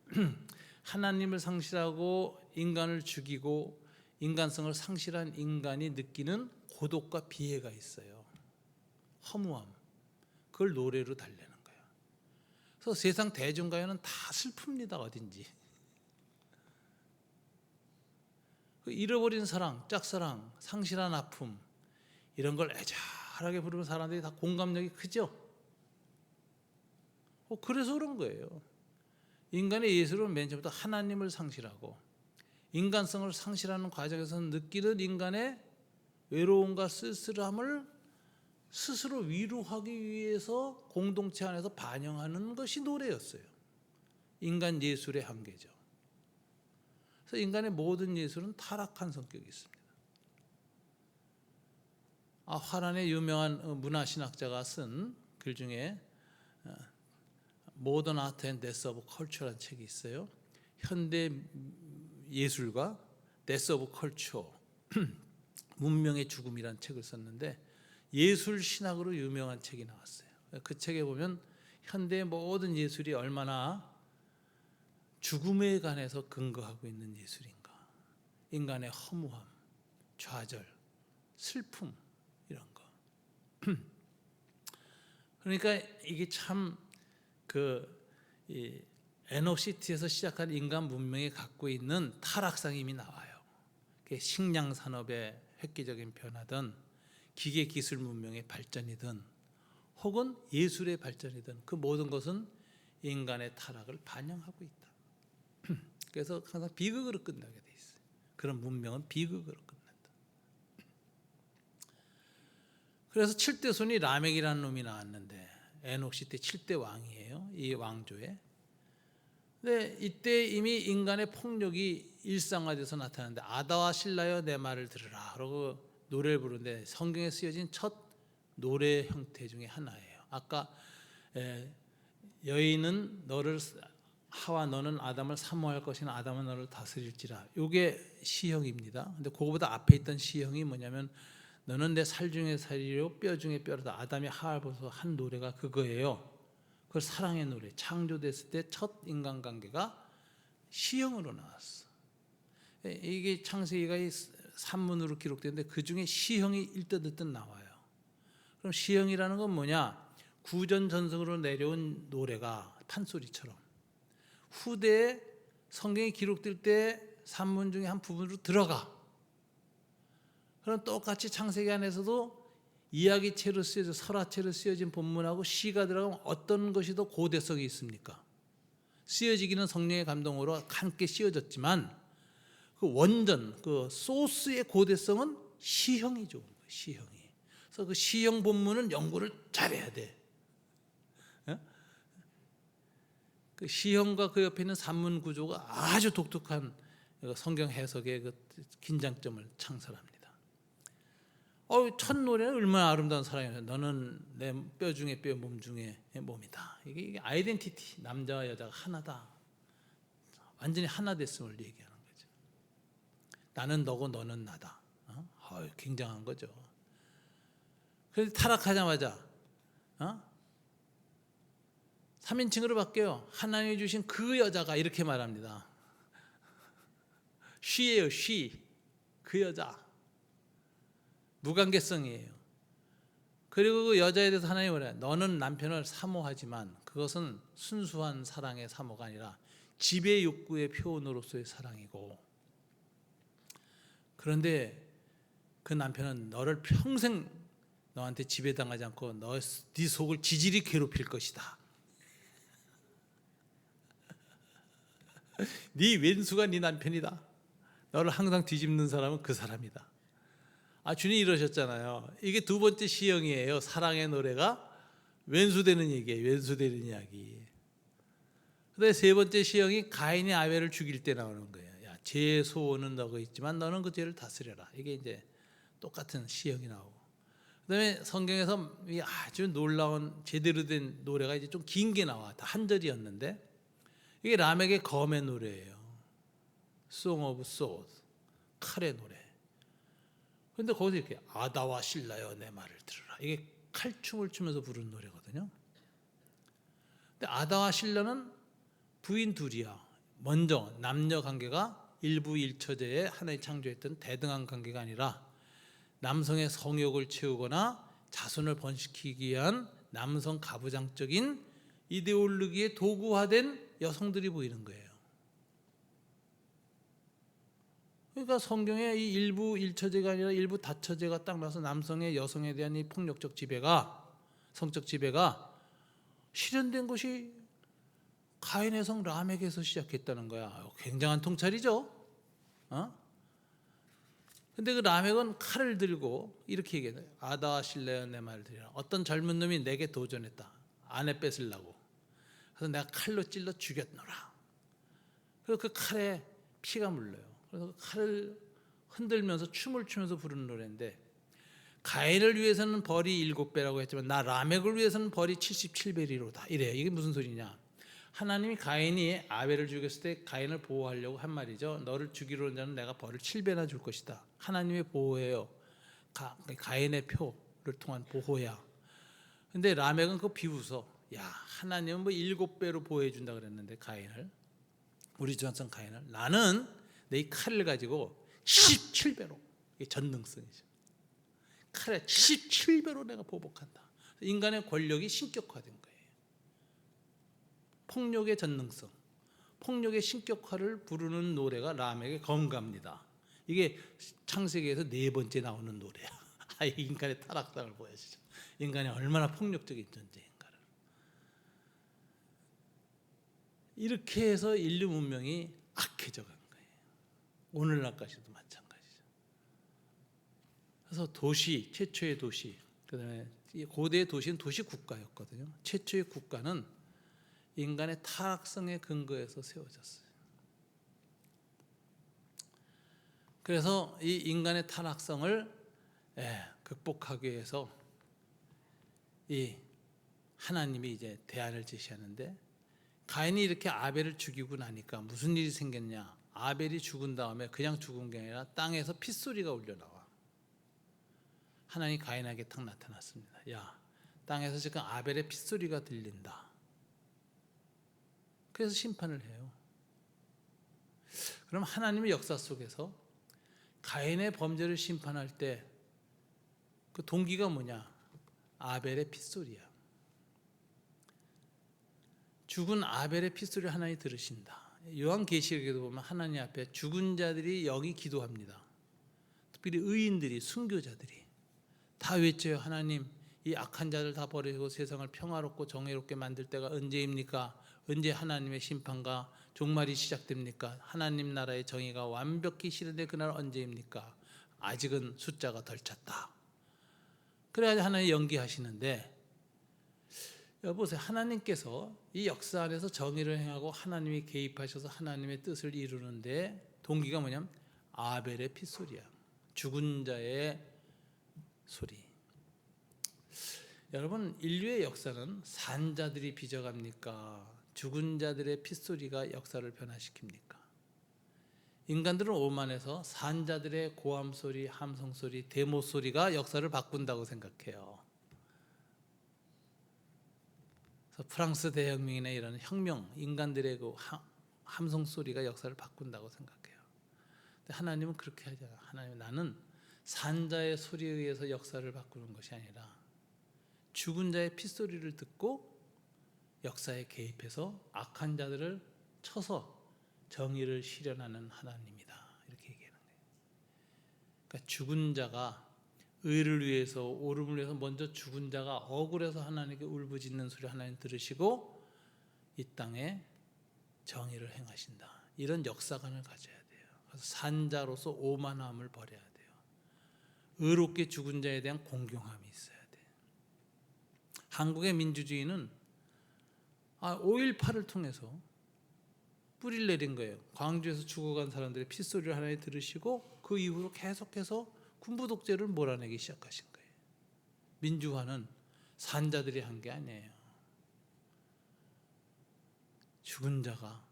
하나님을 상실하고 인간을 죽이고 인간성을 상실한 인간이 느끼는 고독과 비애가 있어요. 허무함. 그걸 노래로 달래는 거예요. 그래서 세상 대중가요는 다 슬픕니다. 어딘지. 그 잃어버린 사랑, 짝사랑, 상실한 아픔 이런 걸 애절하게 부르는 사람들이 다 공감력이 크죠. 그래서 그런 거예요. 인간의 예술은 맨 처음부터 하나님을 상실하고 인간성을 상실하는 과정에서 느끼는 인간의 외로움과 쓸쓸함을 스스로 위로하기 위해서 공동체 안에서 반영하는 것이 노래였어요. 인간 예술의 한계죠. 그래서 인간의 모든 예술은 타락한 성격이 있습니다. 화란의 유명한 문화신학자가 쓴 글 중에 모던 아트 앤 데스 오브 컬처라는 책이 있어요. 현대 예술과 데스 오브 컬처, 문명의 죽음이라는 책을 썼는데 예술 신학으로 유명한 책이 나왔어요. 그 책에 보면 현대의 모든 예술이 얼마나 죽음에 관해서 근거하고 있는 예술인가. 인간의 허무함, 좌절, 슬픔 이런 거. 그러니까 이게 참 에녹시티에서 시작한 인간 문명이 갖고 있는 타락상이 이미 나와요. 식량 산업의 획기적인 변화든 기계 기술 문명의 발전이든 혹은 예술의 발전이든 그 모든 것은 인간의 타락을 반영하고 있다. 그래서 항상 비극으로 끝나게 돼 있어요. 그런 문명은 비극으로 끝난다. 그래서 7대 손이 라멕이라는 놈이 나왔는데 에녹시티 7대 왕이에요. 이 왕조에. 근데 이때 이미 인간의 폭력이 일상화돼서 나타나는데 아다와 신라여 내 말을 들으라. 그러고 노래를 부르는데 성경에 쓰여진 첫 노래 형태 중에 하나예요. 아까 여인은 너를 하와 너는 아담을 사모할 것이나 아담은 너를 다스릴지라. 이게 시형입니다. 근데 그거보다 앞에 있던 시형이 뭐냐면 너는 내 살 중에 살이요 뼈 중에 뼈로다. 아담이 하와를 보면서 한 노래가 그거예요. 그걸 사랑의 노래. 창조됐을 때 첫 인간관계가 시형으로 나왔어. 이게 창세기가 산문으로 기록되는데 그 중에 시형이 일뜻 나와요. 그럼 시형이라는 건 뭐냐? 구전 전승으로 내려온 노래가 판소리처럼 후대에 성경이 기록될 때 산문 중에 한 부분으로 들어가. 그럼 똑같이 창세기 안에서도 이야기체로 쓰여져 설화체로 쓰여진 본문하고 시가 들어가면 어떤 것이 더 고대성이 있습니까? 쓰여지기는 성령의 감동으로 함께 씌워졌지만 그 원전, 그 소스의 고대성은 시형이 좋은 거예요. 시형이. 그래서 그 시형 본문은 연구를 잘해야 돼. 그 시형과 그 옆에 있는 산문 구조가 아주 독특한 성경 해석의 그 긴장점을 창설합니다. 첫 노래는 얼마나 아름다운 사랑이에요. 너는 내 뼈 중에 뼈, 몸 중에 몸이다. 이게 아이덴티티, 남자와 여자가 하나다. 완전히 하나 됐음을 얘기하는 거죠. 나는 너고 너는 나다. 굉장한 거죠. 그래서 타락하자마자 3인칭으로 바뀌어요. 하나님이 주신 그 여자가 이렇게 말합니다. she예요, she. 그 여자. 무관계성이에요. 그리고 그 여자에 대해서 하나님이 뭐래요? 너는 남편을 사모하지만 그것은 순수한 사랑의 사모가 아니라 지배 욕구의 표현으로서의 사랑이고, 그런데 그 남편은 너를 평생 너한테 지배당하지 않고 네 속을 지질이 괴롭힐 것이다. 네 왼수가 네 남편이다. 너를 항상 뒤집는 사람은 그 사람이다. 주님 이러셨잖아요. 이게 두 번째 시형이에요. 사랑의 노래가 왼수되는 얘기예요. 왼수되는 이야기. 그다음에 세 번째 시형이 가인이 아벨을 죽일 때 나오는 거예요. 야, 죄의 소원은 너가 있지만 너는 그 죄를 다스려라. 이게 이제 똑같은 시형이 나오고. 그다음에 성경에서 이 아주 놀라운 제대로 된 노래가 이제 좀 긴 게 나와. 다 한 절이었는데 이게 라멕의 검의 노래예요. Song of Swords, 칼의 노래. 근데 거기서 이렇게 아다와 실라여 내 말을 들으라. 이게 칼춤을 추면서 부르는 노래거든요. 근데 아다와 실라는 부인 둘이야. 먼저 남녀 관계가 일부 일처제에 하나님 창조했던 대등한 관계가 아니라 남성의 성욕을 채우거나 자손을 번식시키기 위한 남성 가부장적인 이데올로기에 도구화된 여성들이 보이는 거예요. 그러니까 성경에 이 일부 일처제가 아니라 일부 다처제가 딱 나서 남성의 여성에 대한 이 폭력적 지배가, 성적 지배가 실현된 것이 가인의 성 라멕에서 시작했다는 거야. 굉장한 통찰이죠. 근데 그 라멕은 칼을 들고 이렇게 얘기해요. 아다와 실레여 내 말을 들으라. 어떤 젊은 놈이 내게 도전했다. 아내 뺏으려고. 그래서 내가 칼로 찔러 죽였노라. 그리고 그 칼에 피가 물려요. 그래서 칼을 흔들면서 춤을 추면서 부르는 노래인데, 가인을 위해서는 벌이 7배라고 했지만 나 라멕을 위해서는 벌이 77배리로다. 이래요. 이게 무슨 소리냐? 하나님이 가인이 아벨을 죽였을 때 가인을 보호하려고 한 말이죠. 너를 죽이려 하는 자는 내가 벌을 7배나 줄 것이다. 하나님의 보호예요. 가인의 표를 통한 보호야. 근데 라멕은 그거 비웃어. 야, 하나님은 뭐 7배로 보호해 준다 그랬는데 가인을, 우리 조상 가인을, 나는 내 이 칼을 가지고 17배로, 이게 전능성이죠. 칼에 17배로 내가 보복한다. 인간의 권력이 신격화된 거예요. 폭력의 전능성, 폭력의 신격화를 부르는 노래가 라멕의 검가입니다. 이게 창세기에서 4번째 나오는 노래야. 인간의 타락상을 보여주죠. 인간이 얼마나 폭력적인 존재인가를. 이렇게 해서 인류 문명이 악해져 간 거예요. 오늘날까지도 마찬가지죠. 그래서 도시, 최초의 도시, 그다음에 고대의 도시는 도시 국가였거든요. 최초의 국가는 인간의 타락성에 근거해서 세워졌어요. 그래서 이 인간의 타락성을 극복하기 위해서 이 하나님이 이제 대안을 제시하는데, 가인이 이렇게 아벨을 죽이고 나니까 무슨 일이 생겼냐? 아벨이 죽은 다음에 그냥 죽은 게 아니라 땅에서 핏소리가 울려나와. 하나님이 가인에게 딱 나타났습니다. 야, 땅에서 지금 아벨의 핏소리가 들린다. 그래서 심판을 해요. 그럼 하나님의 역사 속에서 가인의 범죄를 심판할 때 그 동기가 뭐냐? 아벨의 핏소리야. 죽은 아벨의 핏소리를 하나님이 들으신다. 요한계시록에도 보면 하나님 앞에 죽은 자들이 여기 기도합니다. 특별히 의인들이, 순교자들이 다 외쳐요. 하나님, 이 악한 자들 다 버리고 세상을 평화롭고 정의롭게 만들 때가 언제입니까? 언제 하나님의 심판과 종말이 시작됩니까? 하나님 나라의 정의가 완벽히 실현될 그날 언제입니까? 아직은 숫자가 덜 찼다. 그래야지 하나님 연기하시는데, 여보세요. 하나님께서 이 역사 안에서 정의를 행하고 하나님이 개입하셔서 하나님의 뜻을 이루는데 동기가 뭐냐면 아벨의 핏소리야. 죽은 자의 소리. 여러분, 인류의 역사는 산자들이 빚어갑니까? 죽은 자들의 핏소리가 역사를 변화시킵니까? 인간들은 오만해서 산자들의 고함소리, 함성소리, 대모소리가 역사를 바꾼다고 생각해요. 그래서 프랑스 대혁명이나 이런 혁명, 인간들의 그 함성소리가 역사를 바꾼다고 생각해요. 근데 하나님은 그렇게 하지 않아요. 하나님은 나는 산자의 소리에 의해서 역사를 바꾸는 것이 아니라 죽은 자의 핏소리를 듣고 역사에 개입해서 악한 자들을 쳐서 정의를 실현하는 하나님이다. 이렇게 얘기하는 거예요. 그러니까 죽은 자가 의를 위해서 옳음을 위해서 먼저 죽은 자가 억울해서 하나님께 울부짖는 소리 하나님 들으시고 이 땅에 정의를 행하신다. 이런 역사관을 가져야 돼요. 그래서 산자로서 오만함을 버려야 돼요. 의롭게 죽은 자에 대한 공경함이 있어야 돼요. 한국의 민주주의는 5.18을 통해서 뿌리를 내린 거예요. 광주에서 죽어간 사람들의 핏소리를 하나님 들으시고 그 이후로 계속해서 군부 독재를 몰아내기 시작하신 거예요. 민주화는 산자들이 한 게 아니에요. 죽은 자가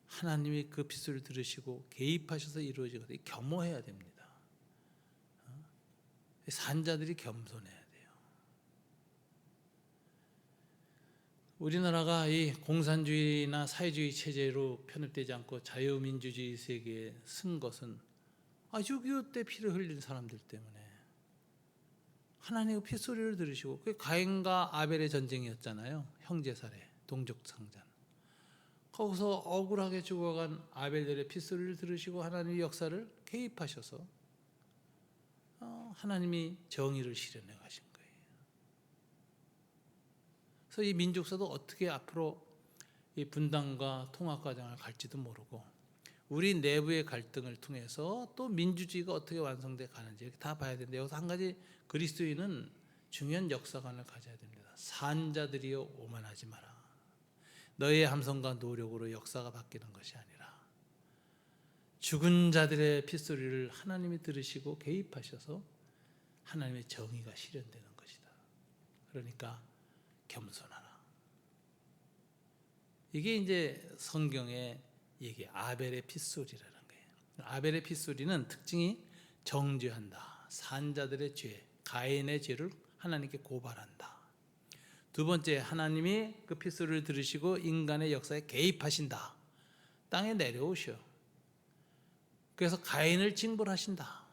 하나님이 그 핏소리를 들으시고 개입하셔서 이루어지거든요. 겸허해야 됩니다. 산자들이 겸손해야 돼요. 우리나라가 이 공산주의나 사회주의 체제로 편입되지 않고 자유민주주의 세계에 쓴 것은 6.25 때 피를 흘린 사람들 때문에 하나님의 핏소리를 들으시고 그게 가인과 아벨의 전쟁이었잖아요. 형제살해, 동족상잔. 거기서 억울하게 죽어간 아벨들의 핏소리를 들으시고 하나님의 역사를 개입하셔서 하나님이 정의를 실현해 가신 거예요. 그래서 이 민족사도 어떻게 앞으로 이 분단과 통합 과정을 갈지도 모르고 우리 내부의 갈등을 통해서 또 민주주의가 어떻게 완성돼 가는지 다 봐야 되는데 여기서 한 가지 그리스도인은 중요한 역사관을 가져야 됩니다. 산자들이여 오만하지 마라. 너희의 함성과 노력으로 역사가 바뀌는 것이 아니라 죽은 자들의 핏소리를 하나님이 들으시고 개입하셔서 하나님의 정의가 실현되는 것이다. 그러니까 겸손하라. 이게 이제 성경의 얘기 아벨의 핏소리라는 거예요. 아벨의 핏소리는 특징이 정죄한다. 산자들의 죄, 가인의 죄를 하나님께 고발한다. 두 번째, 하나님이 그 핏소리를 들으시고 인간의 역사에 개입하신다. 땅에 내려오셔. 그래서 가인을 징벌하신다.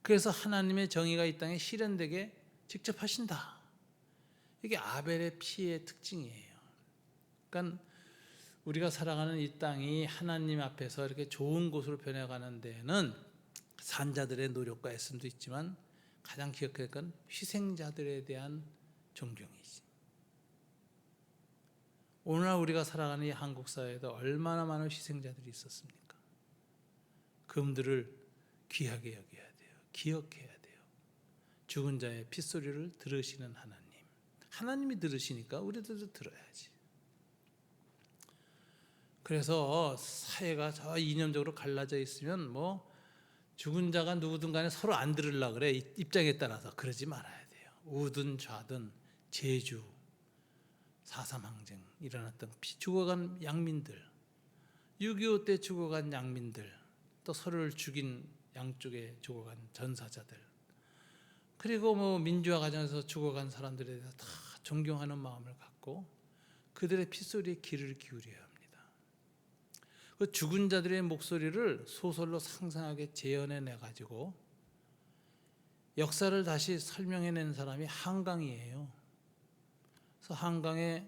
그래서 하나님의 정의가 이 땅에 실현되게 직접 하신다. 이게 아벨의 피의 특징이에요. 그러니까 우리가 살아가는 이 땅이 하나님 앞에서 이렇게 좋은 곳으로 변해가는 데는 산자들의 노력과 애씀도 있지만 가장 기억해야 할 건 희생자들에 대한 존경이지. 오늘날 우리가 살아가는 이 한국 사회에도 얼마나 많은 희생자들이 있었습니까? 그분들을 귀하게 여겨야 돼요. 기억해야 돼요. 죽은 자의 핏소리를 들으시는 하나님. 하나님이 들으시니까 우리들도 들어야지. 그래서 사회가 저 이념적으로 갈라져 있으면 죽은 자가 누구든 간에 서로 안 들으려고 그래. 입장에 따라서 그러지 말아야 돼요. 우든 좌든 제주 4.3 항쟁 일어났던 죽어간 양민들, 6.25 때 죽어간 양민들, 또 서로를 죽인 양쪽에 죽어간 전사자들, 그리고 민주화 과정에서 죽어간 사람들에 대해서 다 존경하는 마음을 갖고 그들의 핏소리에 귀를 기울여야 합니다. 그 죽은 자들의 목소리를 소설로 상상하게 재현해내 가지고 역사를 다시 설명해낸 사람이 한강이에요. 그래서 한강의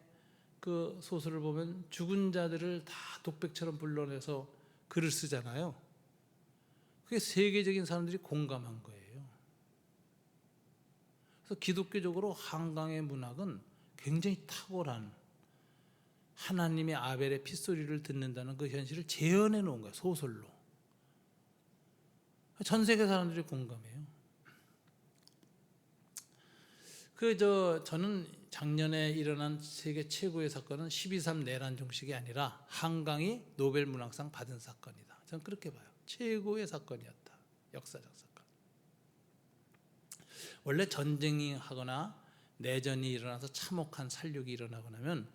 그 소설을 보면 죽은 자들을 다 독백처럼 불러내서 글을 쓰잖아요. 그게 세계적인 사람들이 공감한 거예요. 그래서 기독교적으로 한강의 문학은 굉장히 탁월한 하나님의 아벨의 핏소리를 듣는다는 그 현실을 재현해 놓은 거예요. 소설로. 전 세계 사람들이 공감해요. 저는 작년에 일어난 세계 최고의 사건은 12.3 내란 종식이 아니라 한강이 노벨 문학상 받은 사건이다. 저는 그렇게 봐요. 최고의 사건이었다. 역사적 사건. 원래 전쟁이 하거나 내전이 일어나서 참혹한 살육이 일어나고 나면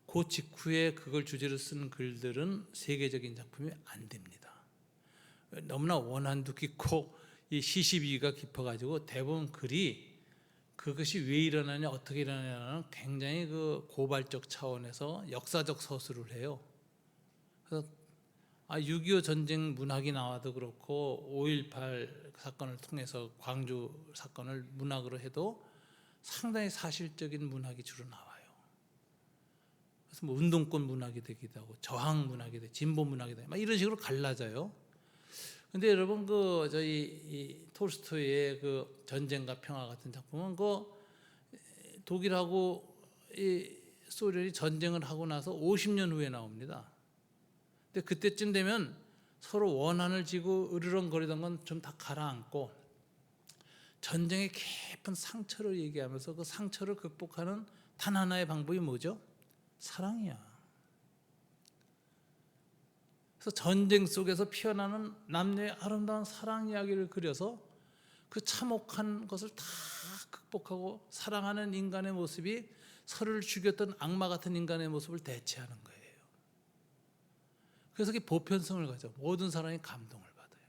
그 직후에 그걸 주제로 쓴 글들은 세계적인 작품이 안 됩니다. 너무나 원한도 깊고 이 시시비가 깊어가지고 대부분 글이 그것이 왜 일어나냐 어떻게 일어나냐는 굉장히 그 고발적 차원에서 역사적 서술을 해요. 그래서 6.25 전쟁 문학이 나와도 그렇고 5.18 사건을 통해서 광주 사건을 문학으로 해도 상당히 사실적인 문학이 주로 나와요. 그래서 운동권 문학이 되기도 하고 저항 문학이 되고 진보 문학이 되고 막 이런 식으로 갈라져요. 근데 여러분 그 저희 이 톨스토이의 그 전쟁과 평화 같은 작품은 그 독일하고 이 소련이 전쟁을 하고 나서 50년 후에 나옵니다. 근데 그때쯤 되면 서로 원한을 지고 으르렁거리던 건 좀 다 가라앉고 전쟁의 깊은 상처를 얘기하면서 그 상처를 극복하는 단 하나의 방법이 뭐죠? 사랑이야. 그래서 전쟁 속에서 피어나는 남녀의 아름다운 사랑 이야기를 그려서 그 참혹한 것을 다 극복하고 사랑하는 인간의 모습이 서로를 죽였던 악마 같은 인간의 모습을 대체하는 거예요. 그래서 그게 보편성을 가져 모든 사람이 감동을 받아요.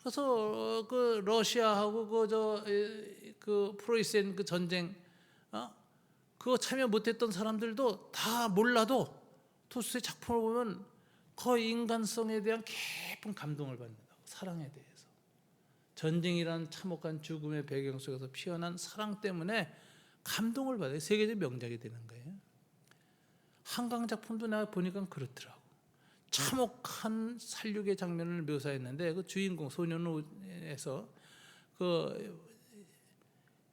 그래서 그 러시아하고 그 프로이센 그 전쟁 그거 참여 못했던 사람들도 다 몰라도 토스의 작품을 보면 그 인간성에 대한 깊은 감동을 받는다고. 사랑에 대해서. 전쟁이라는 참혹한 죽음의 배경 속에서 피어난 사랑 때문에 감동을 받아요. 세계적 명작이 되는 거예요. 한강 작품도 내가 보니까 그렇더라고. 참혹한 살육의 장면을 묘사했는데 그 주인공 소년에서 그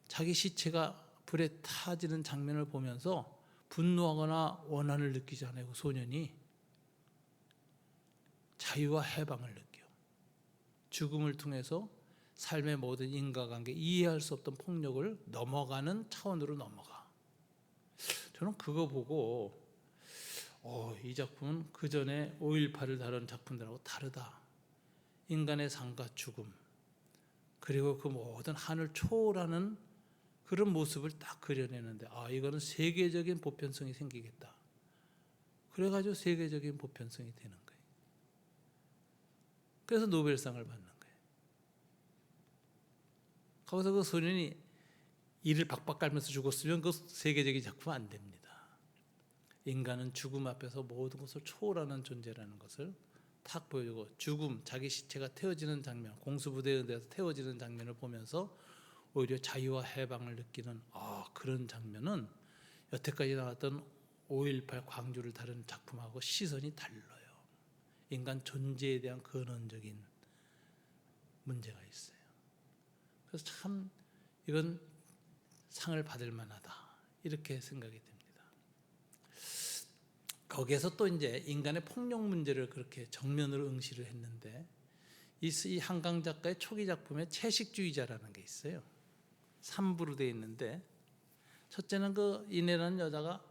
자기 시체가 불에 타지는 장면을 보면서 분노하거나 원한을 느끼지 않아요. 그 소년이 자유와 해방을 느껴. 죽음을 통해서 삶의 모든 인과관계, 이해할 수 없던 폭력을 넘어가는 차원으로 넘어가. 저는 그거 보고 이 작품은 그 전에 5.18을 다룬 작품들하고 다르다. 인간의 삶과 죽음, 그리고 그 모든 한을 초월하는 그런 모습을 딱 그려내는데 이거는 세계적인 보편성이 생기겠다. 그래가지고 세계적인 보편성이 되는 거예요. 그래서 노벨상을 받는 거예요. 거기서 그 소년이 이를 박박 깔면서 죽었으면 그 세계적인 작품은 안 됩니다. 인간은 죽음 앞에서 모든 것을 초월하는 존재라는 것을 탁 보여주고, 죽음, 자기 시체가 태워지는 장면, 공수부대에 대해서 태워지는 장면을 보면서 오히려 자유와 해방을 느끼는 그런 장면은 여태까지 나왔던 5.18 광주를 다룬 작품하고 시선이 달라요. 인간 존재에 대한 근원적인 문제가 있어요. 그래서 참 이건 상을 받을 만하다 이렇게 생각이 됩니다. 거기에서 또 이제 인간의 폭력 문제를 그렇게 정면으로 응시를 했는데 이 한강 작가의 초기 작품에 채식주의자라는 게 있어요. 3부로 되어 있는데 첫째는 그 이내라는 여자가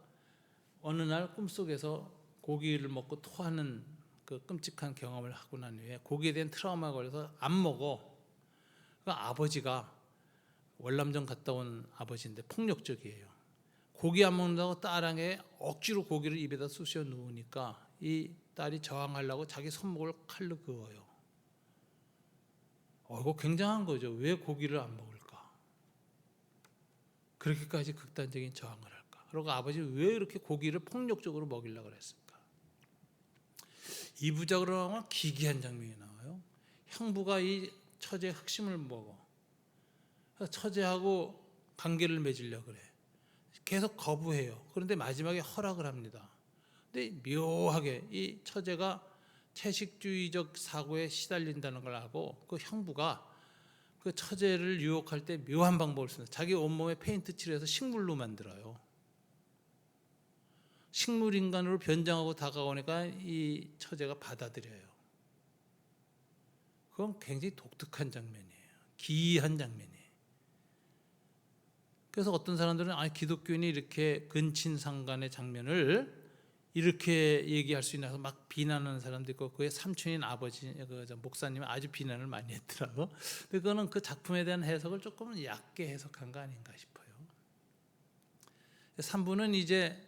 어느 날 꿈속에서 고기를 먹고 토하는 그 끔찍한 경험을 하고 난 후에 고기에 대한 트라우마가 걸려서 안 먹어. 그 아버지가 월남전 갔다 온 아버지인데 폭력적이에요. 고기 안 먹는다고 딸에게 억지로 고기를 입에다 쑤셔 누우니까 이 딸이 저항하려고 자기 손목을 칼로 그어요. 이거 굉장한 거죠. 왜 고기를 안 먹을까? 그렇게까지 극단적인 저항을 할까? 그리고 아버지 왜 이렇게 고기를 폭력적으로 먹이려고 그랬을까? 2부작으로 나오면 기괴한 장면이 나와요. 형부가 이 처제의 흑심을 먹어. 처제하고 관계를 맺으려고 그래. 계속 거부해요. 그런데 마지막에 허락을 합니다. 근데 묘하게 이 처제가 채식주의적 사고에 시달린다는 걸 알고 그 형부가 그 처제를 유혹할 때 묘한 방법을 씁니다. 자기 온몸에 페인트 칠해서 식물로 만들어요. 식물 인간으로 변장하고 다가오니까 이 처제가 받아들여요. 그건 굉장히 독특한 장면이에요. 기이한 장면이에요. 그래서 어떤 사람들은 기독교인이 이렇게 근친상간의 장면을 이렇게 얘기할 수 있나서 막 비난하는 사람도 있고, 그의 삼촌인 아버지 그 목사님은 아주 비난을 많이 했더라고. 그거는 그 작품에 대한 해석을 조금 얕게 해석한 거 아닌가 싶어요. 3부는 이제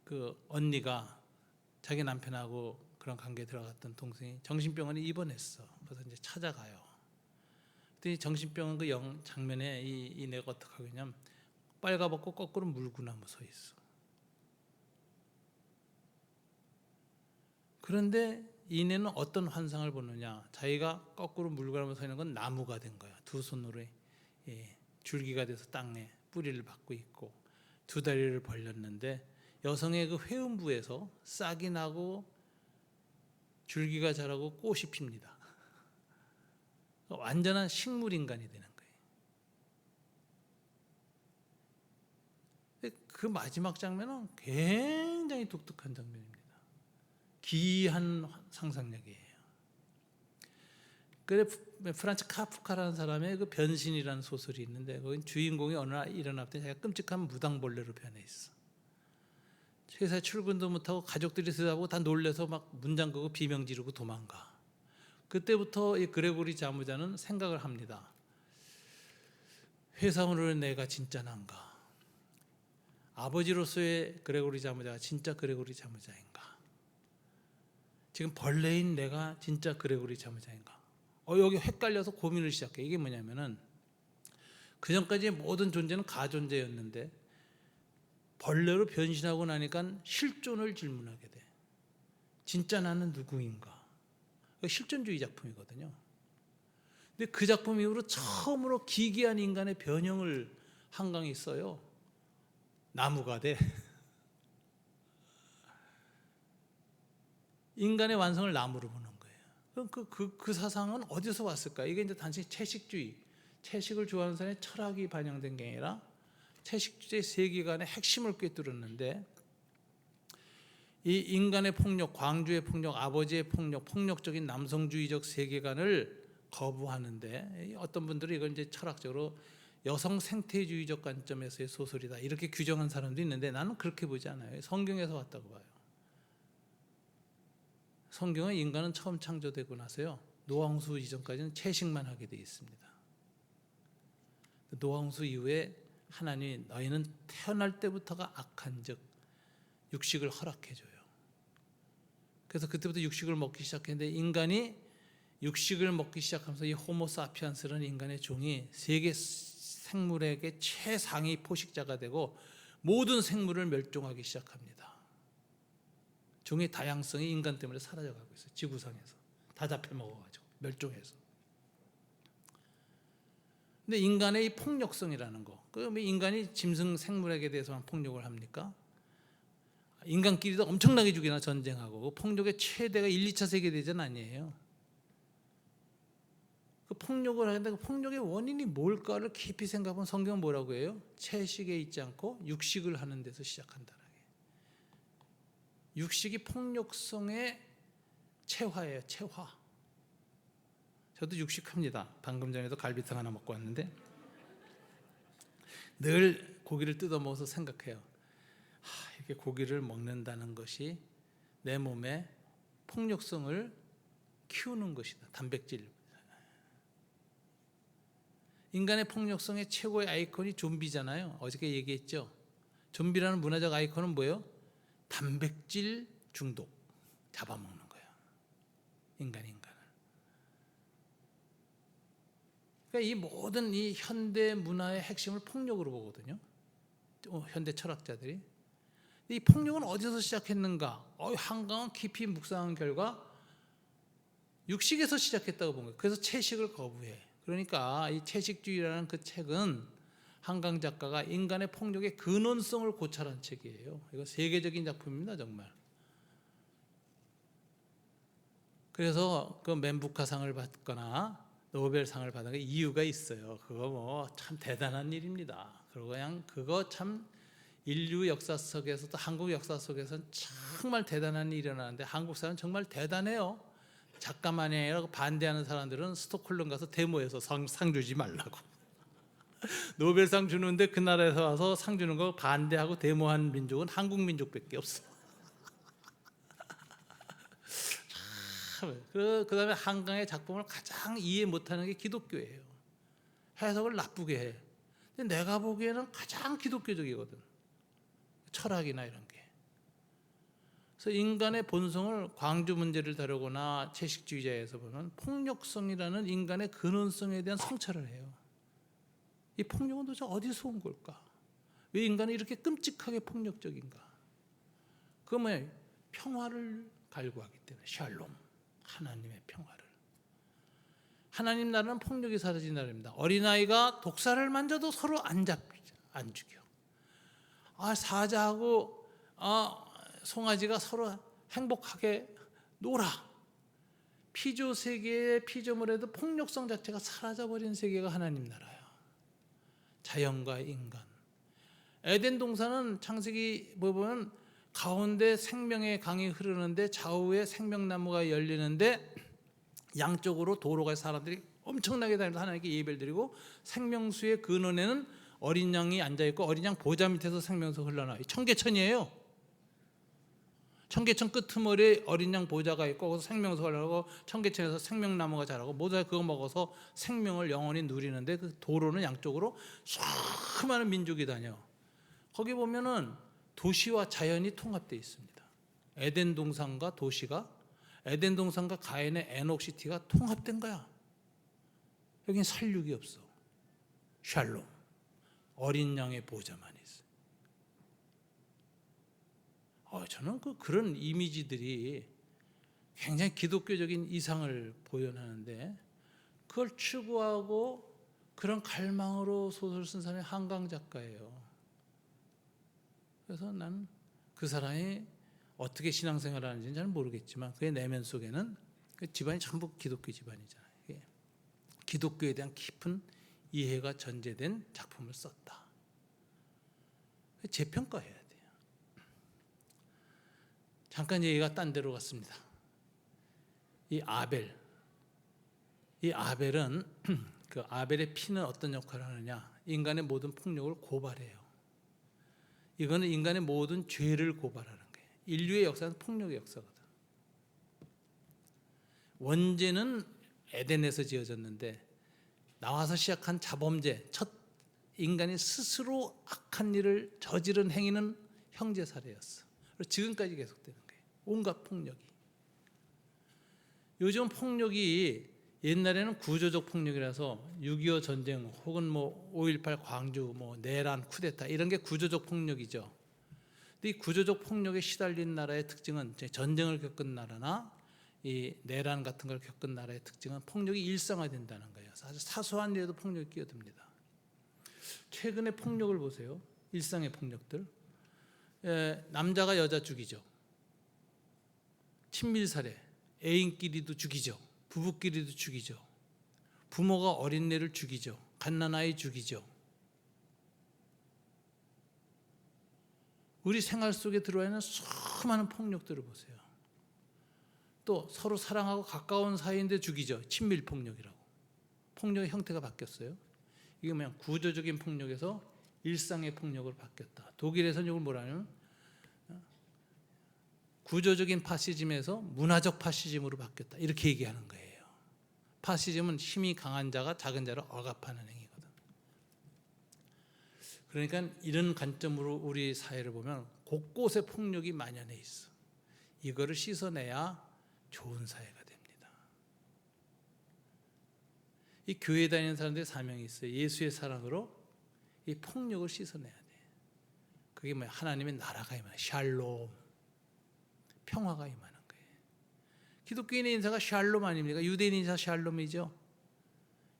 그 언니가 자기 남편하고 그런 관계에 들어갔던 동생이 정신병원에 입원했어. 그래서 이제 찾아가요. 그랬더니 정신병원 그 장면에 이 내가 어떻게 하겠냐면 빨가벗고 거꾸로 물구나무 서 있어. 그런데 이내는 어떤 환상을 보느냐? 자기가 거꾸로 물구나무 서 있는 건 나무가 된 거야. 두 손으로 줄기가 돼서 땅에 뿌리를 받고 있고 두 다리를 벌렸는데 여성의 그 회음부에서 싹이 나고 줄기가 자라고 꽃이 핍니다. 완전한 식물 인간이 되는 거예요. 그 마지막 장면은 굉장히 독특한 장면입니다. 기이한 상상력이에요. 그래 프란츠 카프카라는 사람의 그 변신이라는 소설이 있는데 거기 주인공이 어느 날 일어났더니 자기가 끔찍한 무당벌레로 변해 있어. 회사에 출근도 못하고 가족들이 들여다보고 다 놀래서 막 문 잠그고 비명 지르고 도망가. 그때부터 이 그레고리 자무자는 생각을 합니다. 회사원으로 내가 진짜 난가? 아버지로서의 그레고리 자무자가 진짜 그레고리 자무자인가? 지금 벌레인 내가 진짜 그레고리 자무자인가? 여기 헷갈려서 고민을 시작해. 이게 뭐냐면은 그전까지의 모든 존재는 가존재였는데 벌레로 변신하고 나니까 실존을 질문하게 돼. 진짜 나는 누구인가? 실존주의 작품이거든요. 근데 그 작품 이후로 처음으로 기괴한 인간의 변형을 한강이 써요. 나무가 돼. 인간의 완성을 나무로 보는 거예요. 그럼 그 사상은 어디서 왔을까? 이게 이제 단지 채식주의, 채식을 좋아하는 사람의 철학이 반영된 게 아니라 채식주의 세계관의 핵심을 꿰뚫었는데 이 인간의 폭력, 광주의 폭력, 아버지의 폭력, 폭력적인 남성주의적 세계관을 거부하는데 어떤 분들은 이걸 이제 철학적으로 여성 생태주의적 관점에서의 소설이다 이렇게 규정한 사람도 있는데 나는 그렇게 보지 않아요. 성경에서 왔다고 봐요. 성경은 인간은 처음 창조되고 나서요 노아홍수 이전까지는 채식만 하게 되어 있습니다. 노아홍수 이후에 하나님이 너희는 태어날 때부터가 악한 즉 육식을 허락해줘요. 그래서 그때부터 육식을 먹기 시작했는데 인간이 육식을 먹기 시작하면서 이 호모사피엔스라는 인간의 종이 세계 생물에게 최상위 포식자가 되고 모든 생물을 멸종하기 시작합니다. 종의 다양성이 인간 때문에 사라져가고 있어요. 지구상에서 다 잡혀먹어가지고 멸종해서. 근데 인간의 이 폭력성이라는 거, 그럼 인간이 짐승 생물에게 대해서만 폭력을 합니까? 인간끼리도 엄청나게 죽이나 전쟁하고 폭력의 최대가 1, 2차 세계대전 아니에요. 그 폭력을 하는데 그 폭력의 원인이 뭘까를 깊이 생각하면 성경은 뭐라고 해요? 채식에 있지 않고 육식을 하는 데서 시작한다는 게. 육식이 폭력성의 체화예요. 체화. 저도 육식합니다. 방금 전에도 갈비탕 하나 먹고 왔는데 늘 고기를 뜯어 먹어서 생각해요. 이렇게 고기를 먹는다는 것이 내 몸에 폭력성을 키우는 것이다. 단백질. 인간의 폭력성의 최고의 아이콘이 좀비잖아요. 어저께 얘기했죠. 좀비라는 문화적 아이콘은 뭐예요? 단백질 중독. 잡아먹는 거예요. 인간을. 그러니까 이 모든 이 현대 문화의 핵심을 폭력으로 보거든요. 현대 철학자들이. 이 폭력은 어디서 시작했는가? 한강은 깊이 묵상한 결과 육식에서 시작했다고 본 거예요. 그래서 채식을 거부해. 그러니까 이 채식주의라는 그 책은 한강 작가가 인간의 폭력의 근원성을 고찰한 책이에요. 이거 세계적인 작품입니다, 정말. 그래서 그 맨부카상을 받거나 노벨상을 받은 게 이유가 있어요. 그거 뭐 참 대단한 일입니다. 그리고 그냥 그거 참 인류 역사 속에서도 한국 역사 속에서는 정말 대단한 일이 일어나는데 한국 사람은 정말 대단해요. 작가만이 아니라 반대하는 사람들은 스톡홀름 가서 데모해서 상 주지 말라고. 노벨상 주는데 그 나라에서 와서 상 주는 거 반대하고 데모한 민족은 한국 민족밖에 없어. 그 다음에 한강의 작품을 가장 이해 못하는 게 기독교예요. 해석을 나쁘게 해. 근데 내가 보기에는 가장 기독교적이거든. 철학이나 이런 게. 그래서 인간의 본성을 광주 문제를 다루거나 채식주의자에서 보면 폭력성이라는 인간의 근원성에 대한 성찰을 해요. 이 폭력은 도대체 어디서 온 걸까? 왜 인간은 이렇게 끔찍하게 폭력적인가? 그 뭐예요? 평화를 갈구하기 때문에 샬롬. 하나님의 평화를. 하나님 나라는 폭력이 사라진 나라입니다. 어린아이가 독사를 만져도 서로 안 죽여. 사자하고 송아지가 서로 행복하게 놀아. 피조 세계의 피조물에도 폭력성 자체가 사라져버린 세계가 하나님 나라야. 자연과 인간. 에덴 동산은 창세기 보면 가운데 생명의 강이 흐르는데 좌우에 생명나무가 열리는데 양쪽으로 도로가 사람들이 엄청나게 다니면서 하나님께 예배를 드리고 생명수의 근원에는 어린 양이 앉아있고 어린 양 보좌 밑에서 생명수 흘러나와요. 청계천이에요. 청계천 끄트머리에 어린 양 보좌가 있고 거기서 생명수가 흘러나오고 청계천에서 생명나무가 자라고 모두 그거 먹어서 생명을 영원히 누리는데 그 도로는 양쪽으로 수많은 민족이 다녀. 거기 보면은 도시와 자연이 통합되어 있습니다. 에덴 동산과 도시가 에덴 동산과 가인의 에녹시티가 통합된 거야. 여긴 살육이 없어. 샬롬. 어린 양의 보좌만 있어. 저는 그런 이미지들이 굉장히 기독교적인 이상을 보여하는데 그걸 추구하고 그런 갈망으로 소설 쓴 사람이 한강 작가예요. 그래서 나는 그 사람이 어떻게 신앙생활을 하는지는 잘 모르겠지만 그의 내면 속에는 그 집안이 전부 기독교 집안이잖아요. 기독교에 대한 깊은 이해가 전제된 작품을 썼다. 재평가해야 돼요. 잠깐 얘기가 딴 데로 갔습니다. 이 아벨은 그 아벨의 피는 어떤 역할을 하느냐? 인간의 모든 폭력을 고발해요. 이거는 인간의 모든 죄를 고발하는 거예요. 인류의 역사는 폭력의 역사거든. 원죄는 에덴에서 지어졌는데 나와서 시작한 자범죄, 첫 인간이 스스로 악한 일을 저지른 행위는 형제살해였어. 그리고 지금까지 계속되는 거예요. 온갖 폭력이. 요즘 폭력이 옛날에는 구조적 폭력이라서 6.25 전쟁 혹은 5.18 광주 내란 쿠데타 이런 게 구조적 폭력이죠. 근데 이 구조적 폭력에 시달린 나라의 특징은 전쟁을 겪은 나라나 이 내란 같은 걸 겪은 나라의 특징은 폭력이 일상화된다는 거예요. 아주 사소한 일에도 폭력이 끼어듭니다. 최근에 폭력을 보세요. 일상의 폭력들. 남자가 여자 죽이죠. 친밀살해. 애인끼리도 죽이죠. 부부끼리도 죽이죠. 부모가 어린애를 죽이죠. 갓난아이 죽이죠. 우리 생활 속에 들어와 있는 수많은 폭력들을 보세요. 또 서로 사랑하고 가까운 사이인데 죽이죠. 친밀폭력이라고. 폭력의 형태가 바뀌었어요. 이게 그냥 구조적인 폭력에서 일상의 폭력으로 바뀌었다. 독일에서는 이걸 뭐라 하냐면 구조적인 파시즘에서 문화적 파시즘으로 바뀌었다. 이렇게 얘기하는 거예요. 파시즘은 힘이 강한 자가 작은 자를 억압하는 행위거든. 그러니까 이런 관점으로 우리 사회를 보면 곳곳에 폭력이 만연해 있어. 이거를 씻어내야 좋은 사회가 됩니다. 이 교회 다니는 사람들의 사명이 있어요. 예수의 사랑으로 이 폭력을 씻어내야 돼. 그게 뭐야? 하나님의 나라가 임하는 샬롬, 평화가 임하는 거예요. 기독교인의 인사가 샬롬 아닙니까? 유대인 인사 샬롬이죠.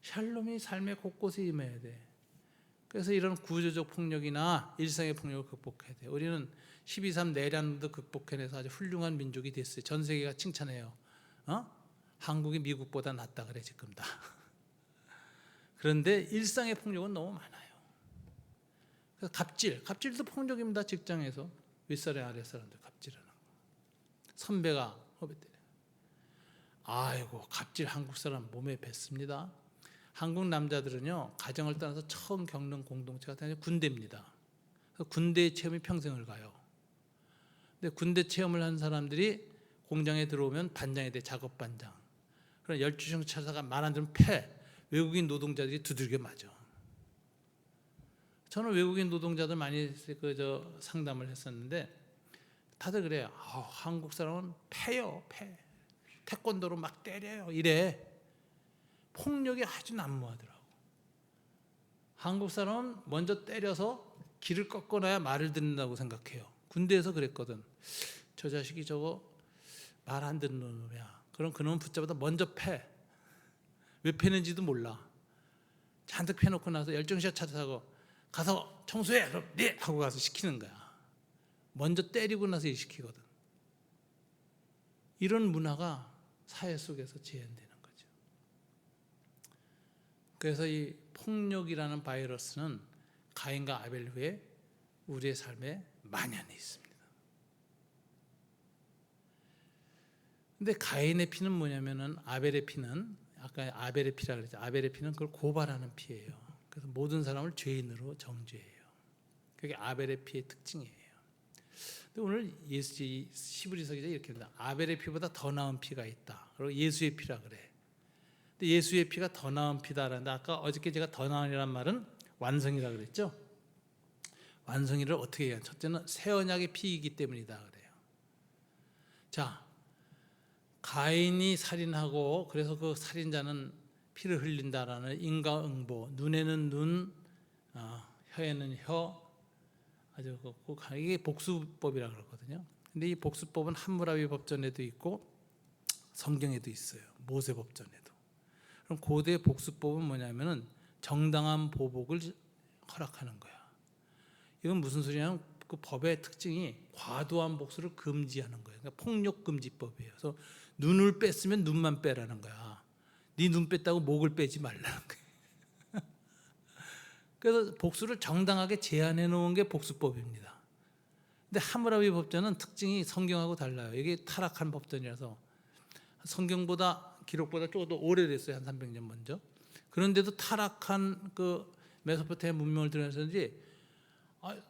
샬롬이 삶의 곳곳에 임해야 돼. 그래서 이런 구조적 폭력이나 일상의 폭력을 극복해야 돼. 우리는 12.3 내란도 극복해내서 아주 훌륭한 민족이 됐어요. 전 세계가 칭찬해요. 한국이 미국보다 낫다 그래 지금 다. 그런데 일상의 폭력은 너무 많아요. 그래서 갑질도 폭력입니다. 직장에서 윗사람 아랫사람들 갑질하는 거. 선배가 후배 때려. 아이고 갑질 한국 사람 몸에 뱄습니다. 한국 남자들은요 가정을 떠나서 처음 겪는 공동체가 군대입니다. 그래서 군대의 체험이 평생을 가요. 근데 군대 체험을 한 사람들이 공장에 들어오면 반장이 돼. 작업 반장. 그럼 12중 차사가 말 안 들으면 패. 외국인 노동자들이 두들겨 맞아. 저는 외국인 노동자들 많이 상담을 했었는데 다들 그래요. 한국 사람은 패요. 패. 태권도로 막 때려요. 이래. 폭력이 아주 난무하더라고. 한국 사람은 먼저 때려서 길을 꺾어놔야 말을 듣는다고 생각해요. 군대에서 그랬거든. 저 자식이 저거 말 안 듣는 놈이야. 그럼 그놈은 붙잡아서 먼저 패. 왜 패는지도 몰라. 잔뜩 패놓고 나서 열정샷 찾아서 가서 청소해. 그럼 네 하고 가서 시키는 거야. 먼저 때리고 나서 일 시키거든. 이런 문화가 사회 속에서 재현되는 거죠. 그래서 이 폭력이라는 바이러스는 가인과 아벨 후에 우리의 삶에 만연해 있습니다. 근데 가인의 피는 뭐냐면은 아벨의 피는 아까 아벨의 피라 그랬죠. 아벨의 피는 그걸 고발하는 피예요. 그래서 모든 사람을 죄인으로 정죄해요. 그게 아벨의 피의 특징이에요. 근데 오늘 시브리서 기자 이렇게 합니다. 아벨의 피보다 더 나은 피가 있다. 그리고 예수의 피라 그래. 근데 예수의 피가 더 나은 피다라는데 아까 어저께 제가 더 나은이란 말은 완성이라 그랬죠. 완성이를 어떻게 해야? 첫째는 새 언약의 피이기 때문이다 그래요. 자, 가인이 살인하고 그래서 그 살인자는 피를 흘린다라는 인과응보, 눈에는 눈, 혀에는 혀, 아주 이게 복수법이라 그러거든요. 근데 이 복수법은 함무라비 법전에도 있고 성경에도 있어요. 모세 법전에도. 그럼 고대 복수법은 뭐냐면은 정당한 보복을 허락하는 거야. 이건 무슨 소리냐면 그 법의 특징이 과도한 복수를 금지하는 거예요. 그러니까 폭력금지법이에요. 그래서 눈을 뺐으면 눈만 빼라는 거야. 네 눈 뺐다고 목을 빼지 말라는 거예요. 그래서 복수를 정당하게 제한해 놓은 게 복수법입니다. 근데 하무라비 법전은 특징이 성경하고 달라요. 이게 타락한 법전이라서 성경보다 기록보다 조금 더 오래됐어요. 한 300년 먼저. 그런데도 타락한 그 메소포타미아 문명을 들여서인지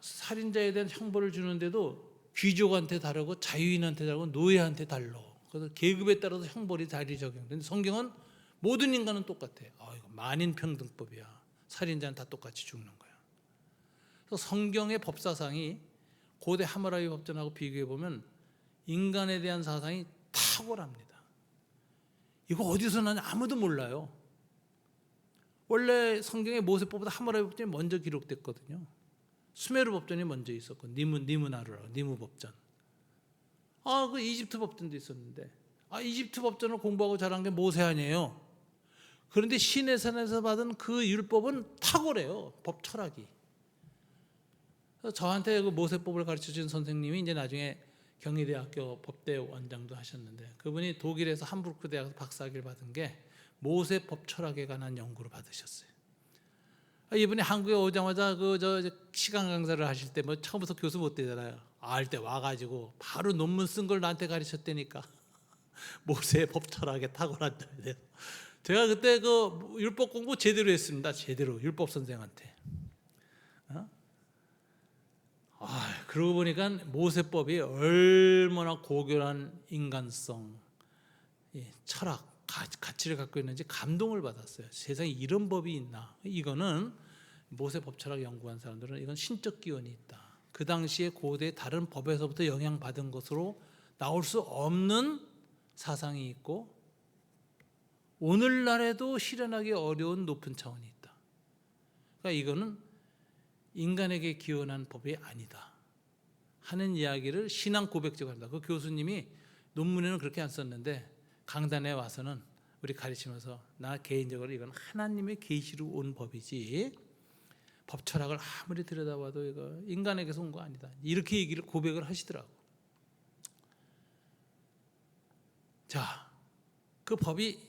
살인자에 대한 형벌을 주는데도 귀족한테 다르고 자유인한테 다르고 노예한테 달라. 그래서 계급에 따라서 형벌이 달리 적용되는데 성경은 모든 인간은 똑같아요. 이거 만인평등법이야. 살인자는 다 똑같이 죽는 거야. 그래서 성경의 법사상이 고대 하무라비 법전하고 비교해 보면 인간에 대한 사상이 탁월합니다. 이거 어디서 나냐 아무도 몰라요. 원래 성경의 모세법보다 하무라비 법전이 먼저 기록됐거든요. 수메르 법전이 먼저 있었고 니무나루라고 니무 법전. 그 이집트 법전도 있었는데 이집트 법전을 공부하고 자란 게 모세 아니에요. 그런데 시내산에서 받은 그 율법은 탁월해요. 법 철학이. 그래서 저한테 그 모세법을 가르쳐 준 선생님이 이제 나중에 경희대학교 법대 원장도 하셨는데 그분이 독일에서 함부르크 대학에서 박사학위를 받은 게 모세법 철학에 관한 연구를 받으셨어요. 이분이 한국에 오자마자 저 시간 강사를 하실 때 뭐 처음부터 교수 못 되잖아요. 알 때 와가지고 바로 논문 쓴 걸 나한테 가르쳤다니까. 모세의 법 철학에 탁월한 자예요. 제가 그때 그 율법 공부 제대로 했습니다. 제대로 율법 선생한테. 그러고 보니까 모세법이 얼마나 고결한 인간성, 철학, 가치를 갖고 있는지 감동을 받았어요. 세상에 이런 법이 있나? 이거는 모세 법철학 연구한 사람들은 이건 신적 기원이 있다. 그 당시에 고대 다른 법에서부터 영향받은 것으로 나올 수 없는 사상이 있고 오늘날에도 실현하기 어려운 높은 차원이 있다. 그러니까 이거는 인간에게 기원한 법이 아니다 하는 이야기를 신앙 고백적으로 한다. 그 교수님이 논문에는 그렇게 안 썼는데 강단에 와서는 우리 가르치면서 나 개인적으로 이건 하나님의 계시로 온 법이지 법 철학을 아무리 들여다봐도 이거 인간에게서 온 거 아니다. 이렇게 얘기를 고백을 하시더라고. 자, 그 법이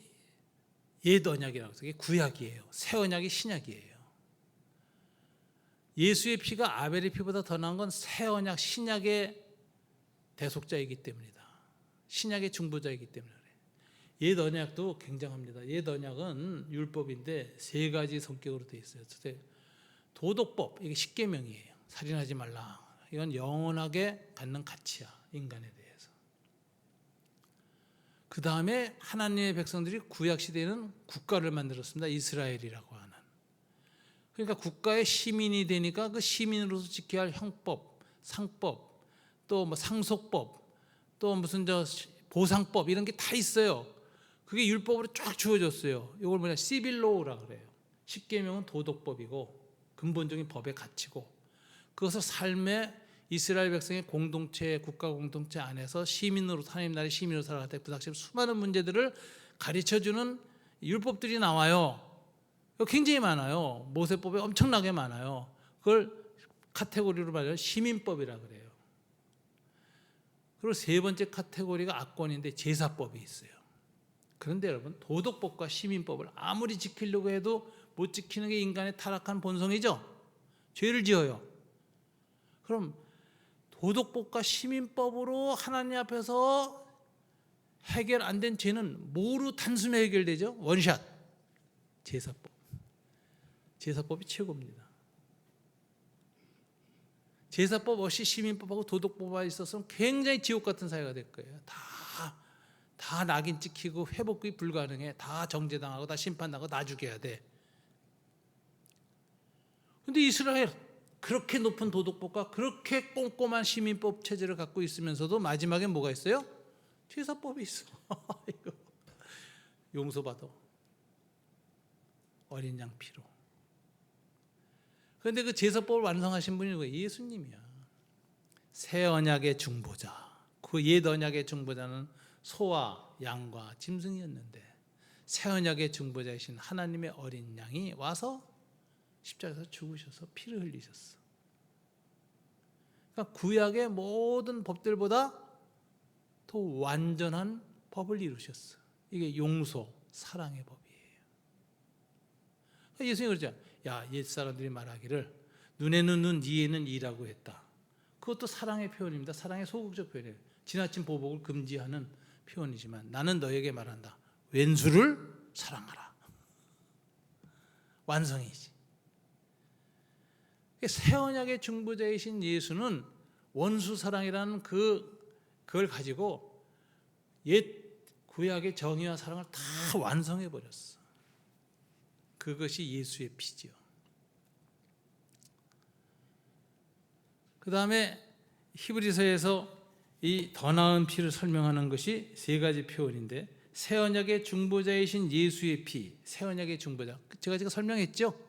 옛 언약이라고 해서 이게 구약이에요. 새 언약이 신약이에요. 예수의 피가 아벨의 피보다 더 나은 건 새 언약 신약의 대속자이기 때문이다. 신약의 중보자이기 때문에 그래. 옛 언약도 굉장합니다. 옛 언약은 율법인데 세 가지 성격으로 되어 있어요. 도덕법, 이게 십계명이에요. 살인하지 말라. 이건 영원하게 갖는 가치야, 인간에 대해서. 그 다음에 하나님의 백성들이 구약 시대에는 국가를 만들었습니다. 이스라엘이라고 하는. 그러니까 국가의 시민이 되니까 그 시민으로서 지켜야 할 형법, 상법, 또 뭐 상속법, 또 무슨 보상법 이런 게 다 있어요. 그게 율법으로 쫙 주어졌어요. 이걸 뭐냐 시빌로우라 그래요. 십계명은 도덕법이고 근본적인 법의 가치고 그것을 삶의 이스라엘 백성의 공동체, 국가 공동체 안에서 시민으로 하나님 나라의 시민으로 살아갈 때 부닥치는 수많은 문제들을 가르쳐주는 율법들이 나와요. 굉장히 많아요. 모세법에 엄청나게 많아요. 그걸 카테고리로 말하면 시민법이라 그래요. 그리고 세 번째 카테고리가 악권인데 제사법이 있어요. 그런데 여러분, 도덕법과 시민법을 아무리 지키려고 해도 못 지키는 게 인간의 타락한 본성이죠. 죄를 지어요. 그럼 도덕법과 시민법으로 하나님 앞에서 해결 안 된 죄는 뭐로 단숨에 해결되죠? 원샷. 제사법. 제사법이 최고입니다. 제사법 없이 시민법하고 도덕법만 있었으면 굉장히 지옥 같은 사회가 될 거예요. 다 낙인 찍히고 회복이 불가능해. 다 정죄당하고 다 심판당하고 다 죽여야 돼. 근데 이스라엘 그렇게 높은 도덕법과 그렇게 꼼꼼한 시민법 체제를 갖고 있으면서도 마지막에 뭐가 있어요? 제사법이 있어. 이거 용서받아. 어린 양 피로. 그런데 그 제사법을 완성하신 분이 누구예요? 예수님이야. 새 언약의 중보자. 그 옛 언약의 중보자는 소와 양과 짐승이었는데 새 언약의 중보자이신 하나님의 어린 양이 와서 십자가에서 죽으셔서 피를 흘리셨어. 그러니까 구약의 모든 법들보다 더 완전한 법을 이루셨어. 이게 용서, 사랑의 법이에요. 그러니까 예수님이 그러죠. 야, 옛 사람들이 말하기를 눈에는 눈, 이에는 이라고 했다. 그것도 사랑의 표현입니다. 사랑의 소극적 표현이에요. 지나친 보복을 금지하는 표현이지만 나는 너에게 말한다. 왼수를 사랑하라. 완성이지. 새 언약의 중보자이신 예수는 원수 사랑이라는 그걸 가지고 옛 구약의 정의와 사랑을 다 완성해 버렸어. 그것이 예수의 피지요. 그 다음에 히브리서에서 이 더 나은 피를 설명하는 것이 세 가지 표현인데 새 언약의 중보자이신 예수의 피, 새 언약의 중보자. 제가 설명했죠.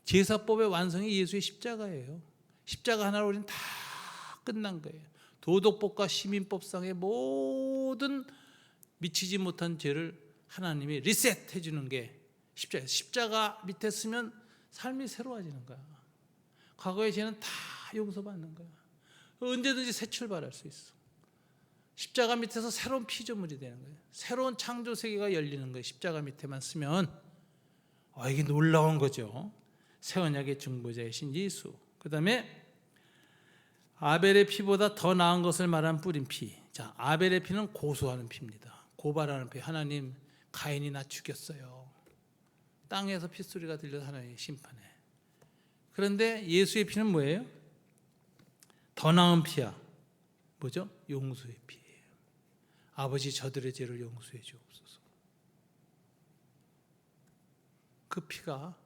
제사법의 완성이 예수의 십자가예요. 십자가 하나로 우리는 다 끝난 거예요. 도덕법과 시민법상의 모든 미치지 못한 죄를 하나님이 리셋해 주는 게 십자가. 십자가 밑에 쓰면 삶이 새로워지는 거야. 과거의 죄는 다 용서받는 거야. 언제든지 새 출발할 수 있어. 십자가 밑에서 새로운 피조물이 되는 거예요. 새로운 창조 세계가 열리는 거예요. 십자가 밑에만 쓰면 이게 놀라운 거죠. 새 언약의 중보자이신 예수. 그 다음에 아벨의 피보다 더 나은 것을 말한 뿌린 피. 자, 아벨의 피는 고소하는 피입니다. 고발하는 피. 하나님, 가인이 나 죽였어요. 땅에서 핏소리가 들려서 하나님이 심판해. 그런데 예수의 피는 뭐예요? 더 나은 피야. 뭐죠? 용서의 피예요. 아버지, 저들의 죄를 용서해 주옵소서. 그 피가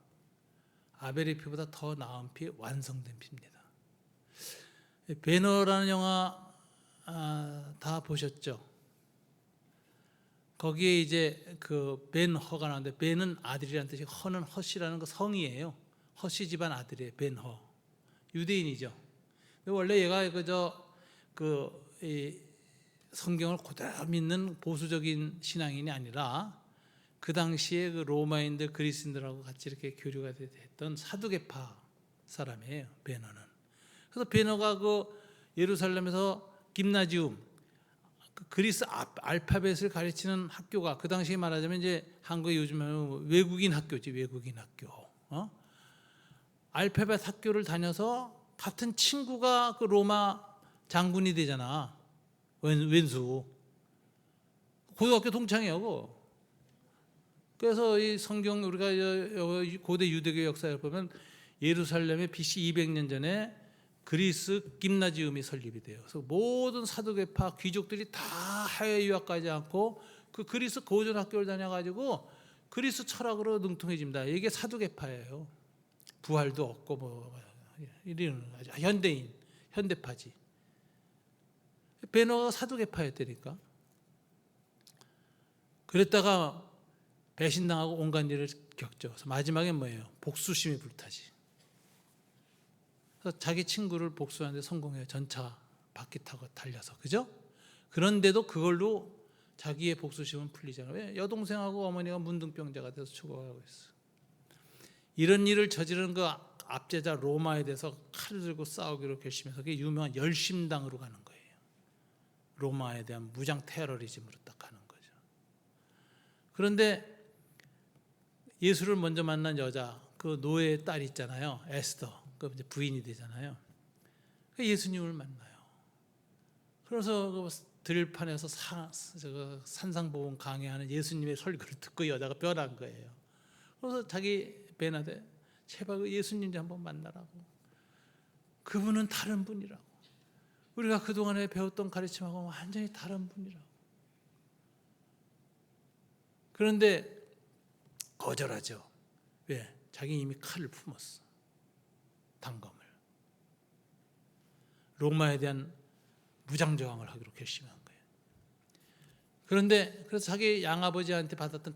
아벨의 피보다 더 나은 피, 완성된 피입니다. 배너라는 영화 다 보셨죠? 거기에 이제 그 벤허가 나오는데 벤은 아들이라는 뜻이 허는 헛이라는 그 성이에요. 헛이 집안 아들이에요. 벤허. 유대인이죠. 근데 원래 얘가 이 성경을 그대로 믿는 보수적인 신앙인이 아니라 그 당시에 그 로마인들, 그리스인들하고 같이 이렇게 교류가 됐던 사두개파 사람이에요. 베너는. 그래서 베너가 그 예루살렘에서 김나지움, 그 그리스 알파벳을 가르치는 학교가 그 당시에 말하자면 이제 한국에 요즘 외국인 학교지, 외국인 학교. 알파벳 학교를 다녀서 같은 친구가 그 로마 장군이 되잖아. 왼수. 고등학교 동창이에요. 그거. 그래서 이 성경 우리가 고대 유대교 역사를 보면 예루살렘에 BC 200년 전에 그리스 김나지움이 설립이 돼요. 그래서 모든 사두개파 귀족들이 다 해외 유학 가지 않고 그 그리스 고전 학교를 다녀가지고 그리스 철학으로 능통해집니다. 이게 사두개파예요. 부활도 없고 뭐 이런 현대인, 현대파지. 베너가 사두개파였다니까. 그랬다가 배신당하고 온갖 일을 겪죠. 그래서 마지막에 뭐예요? 복수심이 불타지. 그래서 자기 친구를 복수하는데 성공해요. 전차 바퀴 타고 달려서. 그죠? 그런데도 그걸로 자기의 복수심은 풀리잖아요. 왜? 여동생하고 어머니가 문둥병자가 돼서 죽어가고 있어. 이런 일을 저지르는 그 압제자 로마에 대해서 칼을 들고 싸우기로 결심해서 그게 유명한 열심당으로 가는 거예요. 로마에 대한 무장 테러리즘으로 딱 가는 거죠. 그런데 예수를 먼저 만난 여자, 그 노예의 딸 있잖아요. 에스더, 그 이제 부인이 되잖아요. 예수님을 만나요. 그래서 그 들판에서 산상보험 강해하는 예수님의 설교를 듣고 여자가 변한 거예요. 그래서 자기 베나데 제발 그 예수님 좀 한번 만나라고. 그분은 다른 분이라고. 우리가 그동안에 배웠던 가르침하고 완전히 다른 분이라고. 그런데 거절하죠. 왜? 자기 이미 칼을 품었어. 단검을. 로마에 대한 무장저항을 하기로 결심한 거예요. 그런데 그래서 자기 양아버지한테 받았던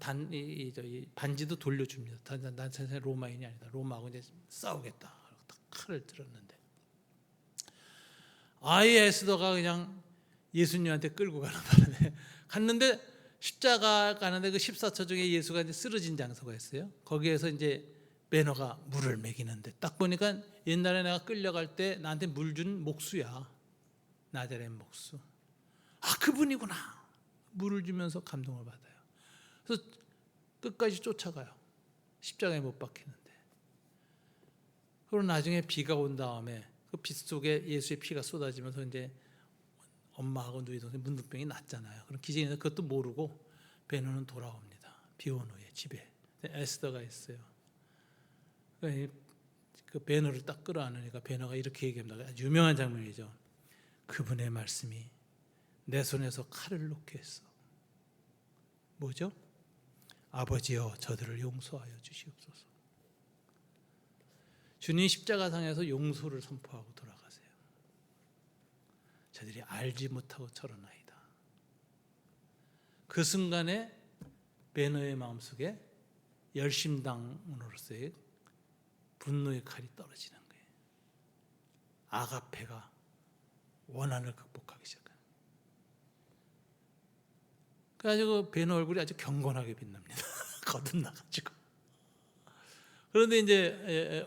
반지도 돌려줍니다. 난 세상에 로마인이 아니다. 로마하고 이제 싸우겠다. 칼을 들었는데 아예 에스더가 그냥 예수님한테 끌고 가는 바람에 갔는데 십자가 가는데 그 14처 중에 예수가 이제 쓰러진 장소가 있어요. 거기에서 이제 매너가 물을 먹이는데 딱 보니까 옛날에 내가 끌려갈 때 나한테 물 준 목수야. 나자렛 목수. 아, 그분이구나. 물을 주면서 감동을 받아요. 그래서 끝까지 쫓아가요. 십자가에 못 박히는데. 그리고 나중에 비가 온 다음에 그 빛 속에 예수의 피가 쏟아지면서 이제 엄마하고 누이 동생 문둥병이 났잖아요. 그럼 기생이 그것도 모르고 베너는 돌아옵니다. 비 온 후에 집에 에스더가 있어요. 그 베너를 딱 끌어안으니까 베너가 이렇게 얘기합니다. 아주 유명한 장면이죠. 그분의 말씀이 내 손에서 칼을 놓게 했어. 뭐죠? 아버지여 저들을 용서하여 주시옵소서. 주님 십자가상에서 용서를 선포하고 돌아가세요. 저들이 알지 못하고 저러나이다. 그 순간에 베너의 마음속에 열심당으로서의 분노의 칼이 떨어지는 거예요. 아가페가 원한을 극복하기 시작해요. 그래가지고 베너 얼굴이 아주 경건하게 빛납니다. 거듭나가지고. 그런데 이제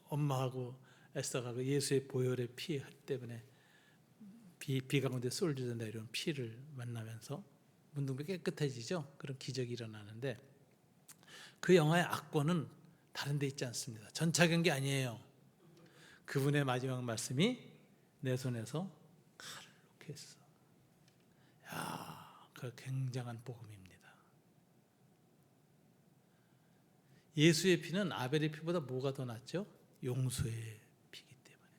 엄마하고 에스더가 그 예수의 보혈의 피 때문에 비 가운데 쏠주던 내려온 피를 만나면서 문둥병이 깨끗해지죠. 그런 기적이 일어나는데 그 영화의 악권은 다른 데 있지 않습니다. 전차경기 아니에요. 그분의 마지막 말씀이 내 손에서 칼을 놓게 했어. 야, 그 굉장한 복음입니다. 예수의 피는 아벨의 피보다 뭐가 더 낫죠? 용서의 피기 때문에,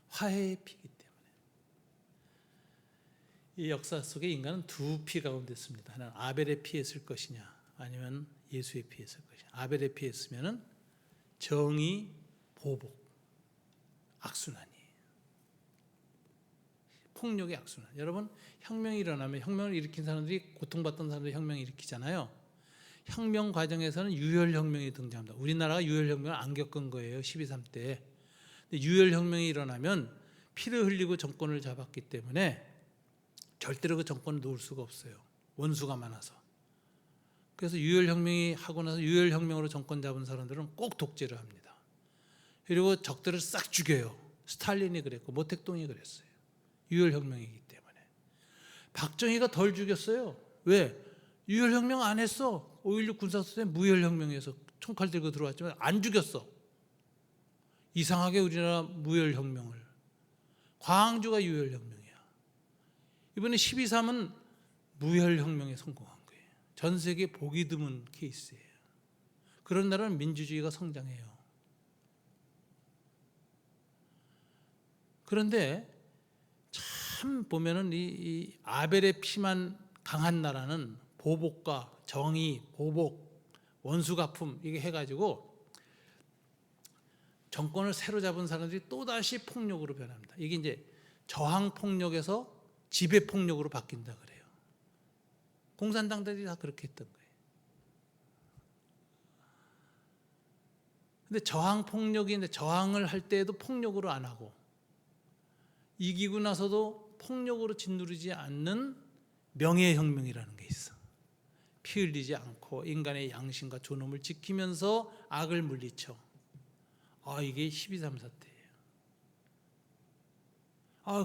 화해의 피기 때문에. 이 역사 속에 인간은 두 피 가운데 있습니다. 하나는 아벨의 피에 쓸 것이냐, 아니면 예수의 피에 쓸 것이냐. 아벨의 피에 쓰면은 정의, 보복, 악순환이에요. 폭력의 악순환. 여러분, 혁명이 일어나면 혁명을 일으킨 사람들이 고통받던 사람들이 혁명을 일으키잖아요. 혁명 과정에서는 유혈혁명이 등장합니다. 우리나라가 유혈혁명을 안 겪은 거예요. 12.3 때. 근데 유혈혁명이 일어나면 피를 흘리고 정권을 잡았기 때문에 절대로 그 정권을 놓을 수가 없어요. 원수가 많아서. 그래서 유혈혁명이 하고 나서 유혈혁명으로 정권 잡은 사람들은 꼭 독재를 합니다. 그리고 적들을 싹 죽여요. 스탈린이 그랬고 모택동이 그랬어요. 유혈혁명이기 때문에. 박정희가 덜 죽였어요. 왜? 유혈혁명 안 했어. 5.16 군사투쟁 무혈혁명에서 총칼 들고 들어왔지만 안 죽였어. 이상하게 우리나라 무혈혁명을. 광주가 유혈혁명이야. 이번에 12.3은 무혈혁명에 성공한 거예요. 전 세계 보기 드문 케이스예요. 그런 나라는 민주주의가 성장해요. 그런데 참 보면은 이 아벨의 피만 강한 나라는 보복과 정의, 보복, 원수갚음 이게 해가지고 정권을 새로 잡은 사람들이 또다시 폭력으로 변합니다. 이게 이제 저항 폭력에서 지배 폭력으로 바뀐다 그래요. 공산당들이 다 그렇게 했던 거예요. 근데 저항 폭력인데 저항을 할 때에도 폭력으로 안 하고 이기고 나서도 폭력으로 짓누르지 않는 명예혁명이라는 게 있어. 피 흘리지 않고 인간의 양심과 존엄을 지키면서 악을 물리쳐. 이게 12.3 사태예요.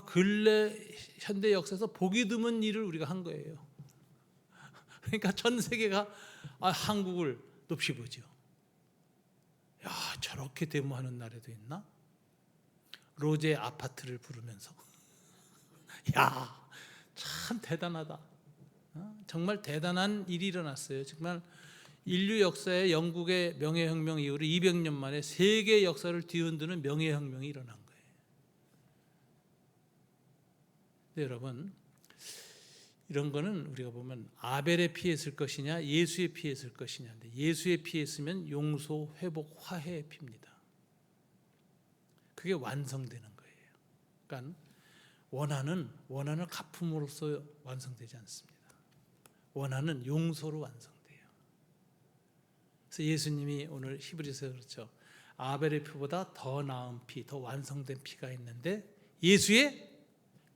근래 현대 역사에서 보기 드문 일을 우리가 한 거예요. 그러니까 전 세계가 한국을 높이 보죠. 야, 저렇게 데모하는 나라도 있나? 로제 아파트를 부르면서 야, 참 대단하다. 정말 대단한 일이 일어났어요. 정말 인류 역사에 영국의 명예혁명 이후로 200년 만에 세계 역사를 뒤흔드는 명예혁명이 일어난 거예요. 근데 여러분, 이런 거는 우리가 보면 아벨의 피했을 것이냐 예수의 피했을 것이냐인데, 예수의 피했으면 용서, 회복, 화해의 피입니다. 그게 완성되는 거예요. 그러니까 원하는 갚음으로써 완성되지 않습니다. 원하는 용서로 완성돼요. 그래서 예수님이 오늘 히브리서에 그렇죠. 아벨의 피보다 더 나은 피, 더 완성된 피가 있는데 예수의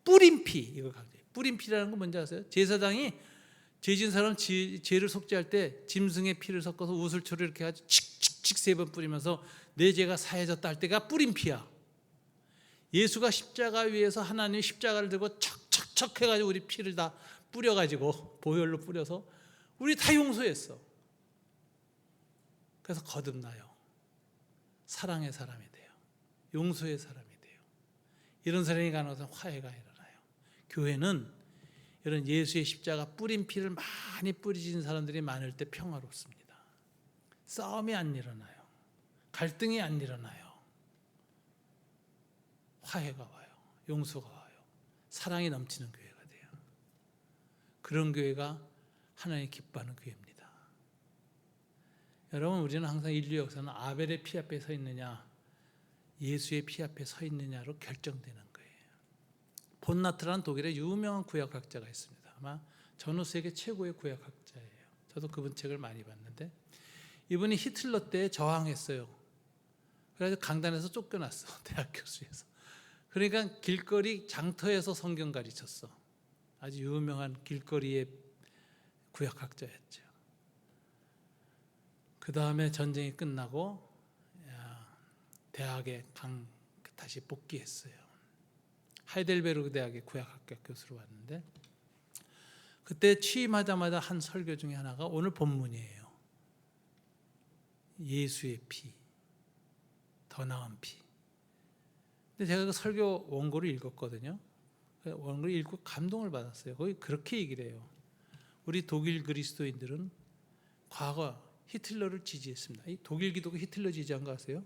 뿌린 피, 이거 강조해요. 뿌린 피라는 건 뭔지 아세요? 제사장이 죄진 사람 죄를 속죄할 때 짐승의 피를 섞어서 우슬초를 이렇게 아주 칙칙칙 3번 뿌리면서 내 죄가 사해졌다 할 때가 뿌린 피야. 예수가 십자가 위에서 하나님 십자가를 들고 척척척 해가지고 우리 피를 다 뿌려가지고 보혈로 뿌려서 우리 다 용서했어. 그래서 거듭나요. 사랑의 사람이 돼요. 용서의 사람이 돼요. 이런 사람이 가능해서 화해가 일어나요. 교회는 이런 예수의 십자가 뿌린 피를 많이 뿌리진 사람들이 많을 때 평화롭습니다. 싸움이 안 일어나요. 갈등이 안 일어나요. 화해가 와요. 용서가 와요. 사랑이 넘치는 교회가 돼요. 그런 교회가 하나님 기뻐하는 교회입니다. 여러분, 우리는 항상 인류 역사는 아벨의 피 앞에 서 있느냐 예수의 피 앞에 서 있느냐로 결정되는 거예요. 본나트라는 독일의 유명한 구약학자가 있습니다. 아마 전후 세계 최고의 구약학자예요. 저도 그분 책을 많이 봤는데, 이분이 히틀러 때 저항했어요. 그래서 강단에서 쫓겨났어. 대학 교수에서. 그러니까 길거리 장터에서 성경 가르쳤어. 아주 유명한 길거리의 구약학자였죠. 그 다음에 전쟁이 끝나고 대학에 다시 복귀했어요. 하이델베르그 대학의 구약학교 교수로 왔는데, 그때 취임하자마자 한 설교 중에 하나가 오늘 본문이에요. 예수의 피, 더 나은 피. 근데 제가 그 설교 원고를 읽었거든요. 원고를 읽고 감동을 받았어요. 거기 그렇게 얘기를 해요. 우리 독일 그리스도인들은 과거 히틀러를 지지했습니다. 이 독일 기독교 히틀러 지지한 거 아세요?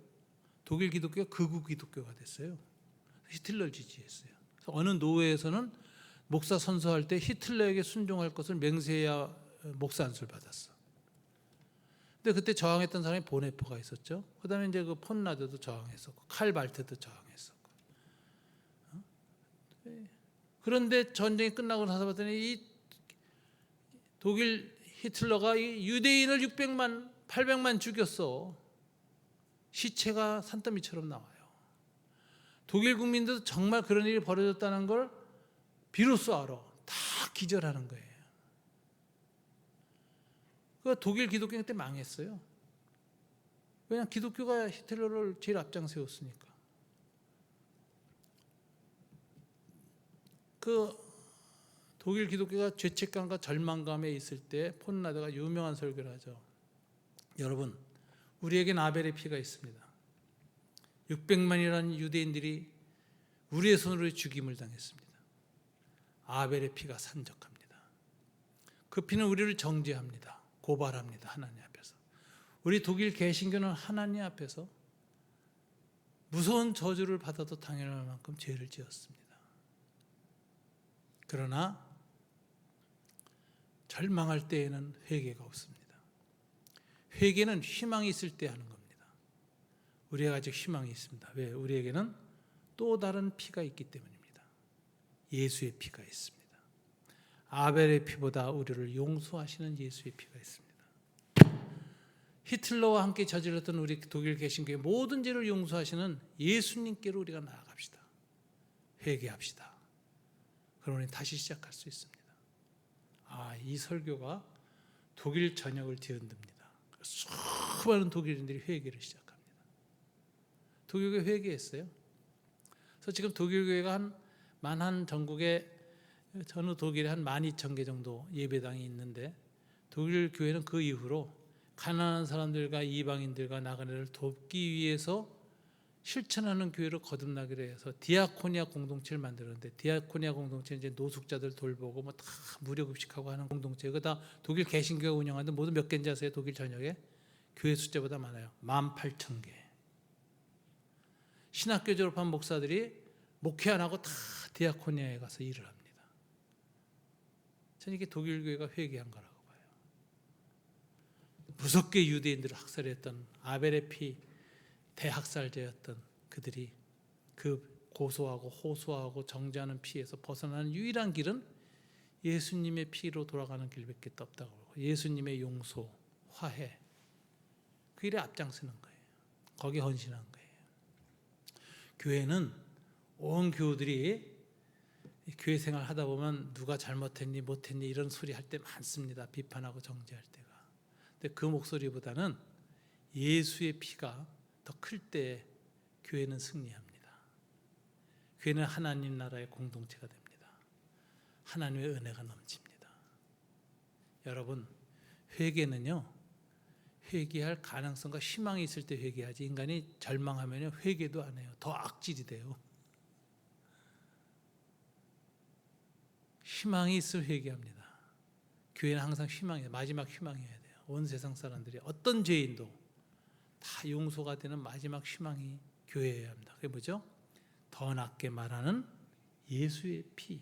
독일 기독교가 극우 기독교가 됐어요. 히틀러를 지지했어요. 그래서 어느 노회에서는 목사 선서할 때 히틀러에게 순종할 것을 맹세해야 목사 안수를 받았어. 근데 그때 저항했던 사람이 보네퍼가 있었죠. 그다음에 이제 그 폰라드도 저항했었고, 칼 발트도 저항했었고. 그런데 전쟁이 끝나고 나서 봤더니 이 독일 히틀러가 이 유대인을 600만, 800만 죽였어. 시체가 산더미처럼 나와요. 독일 국민들도 정말 그런 일이 벌어졌다는 걸 비로소 알아. 다 기절하는 거예요. 그 독일 기독교 그때 망했어요. 왜냐하면 기독교가 히틀러를 제일 앞장 세웠으니까. 그 독일 기독교가 죄책감과 절망감에 있을 때 폰라드가 유명한 설교를 하죠. 여러분, 우리에겐 아벨의 피가 있습니다. 600만이라는 유대인들이 우리의 손으로 죽임을 당했습니다. 아벨의 피가 산적합니다. 그 피는 우리를 정죄합니다. 고발합니다. 하나님 앞에서. 우리 독일 개신교는 하나님 앞에서 무서운 저주를 받아도 당연할 만큼 죄를 지었습니다. 그러나 절망할 때에는 회개가 없습니다. 회개는 희망이 있을 때 하는 겁니다. 우리가 아직 희망이 있습니다. 왜? 우리에게는 또 다른 피가 있기 때문입니다. 예수의 피가 있습니다. 아벨의 피보다 우리를 용서하시는 예수의 피가 있습니다. 히틀러와 함께 저질렀던 우리 독일 개신교의 모든 죄를 용서하시는 예수님께로 우리가 나아갑시다. 회개합시다. 그러니 다시 시작할 수 있습니다. 이 설교가 독일 전역을 뒤흔듭니다. 수많은 독일인들이 회개를 시작합니다. 독일교회 회개했어요. 그래서 지금 독일교회가 한 전국에 전후 독일에 한 12,000개 정도 예배당이 있는데, 독일 교회는 그 이후로 가난한 사람들과 이방인들과 나그네를 돕기 위해서 실천하는 교회로 거듭나기로 해서 디아코니아 공동체를 만들었는데, 디아코니아 공동체는 이제 노숙자들 돌보고 뭐 다 무료급식하고 하는 공동체. 그다 독일 개신교가 운영하는데 모두 몇 개인지 아세요? 독일 전역에 교회 숫자보다 많아요. 18,000개. 신학교 졸업한 목사들이 목회 안 하고 다 디아코니아에 가서 일을 합니다. 저는 이게 독일 교회가 회개한 거라고 봐요. 무섭게 유대인들을 학살했던 아베레피 대학살자였던 그들이 그 고소하고 호소하고 정죄하는 피에서 벗어나는 유일한 길은 예수님의 피로 돌아가는 길밖에 없다고 하고, 예수님의 용서, 화해, 그 일에 앞장서는 거예요. 거기에 헌신한 거예요. 교회는 온 교우들이 교회 생활 하다 보면 누가 잘못했니 못했니 이런 소리 할 때 많습니다. 비판하고 정죄할 때가. 근데 그 목소리보다는 예수의 피가 더 클 때 교회는 승리합니다. 교회는 하나님 나라의 공동체가 됩니다. 하나님의 은혜가 넘칩니다. 여러분, 회개는요, 회개할 가능성과 희망이 있을 때 회개하지, 인간이 절망하면 회개도 안 해요. 더 악질이 돼요. 희망이 있을 회개합니다. 교회는 항상 희망이에요. 마지막 희망이어야 돼요. 온 세상 사람들이 어떤 죄인도 다 용서가 되는 마지막 희망이 교회여야 합니다. 그게 뭐죠? 더 낫게 말하는 예수의 피,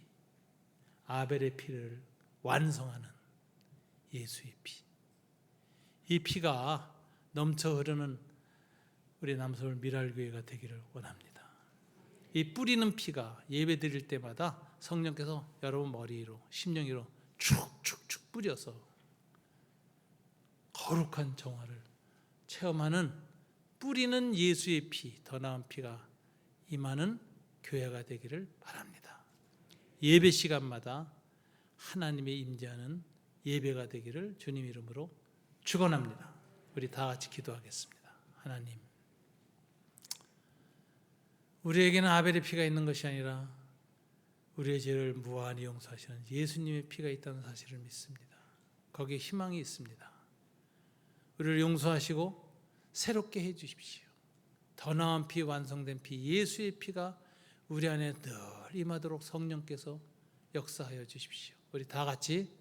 아벨의 피를 완성하는 예수의 피. 이 피가 넘쳐 흐르는 우리 남서울 미랄교회가 되기를 원합니다. 이 뿌리는 피가 예배 드릴 때마다 성령께서 여러분 머리 위로, 심령 위로 축축축 뿌려서 거룩한 정화를 체험하는, 뿌리는 예수의 피, 더 나은 피가 임하는 교회가 되기를 바랍니다. 예배 시간마다 하나님의 임재하는 예배가 되기를 주님 이름으로 축원합니다. 우리 다 같이 기도하겠습니다. 하나님, 우리에게는 아벨의 피가 있는 것이 아니라 우리의 죄를 무한히 용서하시는 예수님의 피가 있다는 사실을 믿습니다. 거기에 희망이 있습니다. 우리를 용서하시고 새롭게 해 주십시오. 더 나은 피, 완성된 피, 예수의 피가 우리 안에 늘 임하도록 성령께서 역사하여 주십시오. 우리 다 같이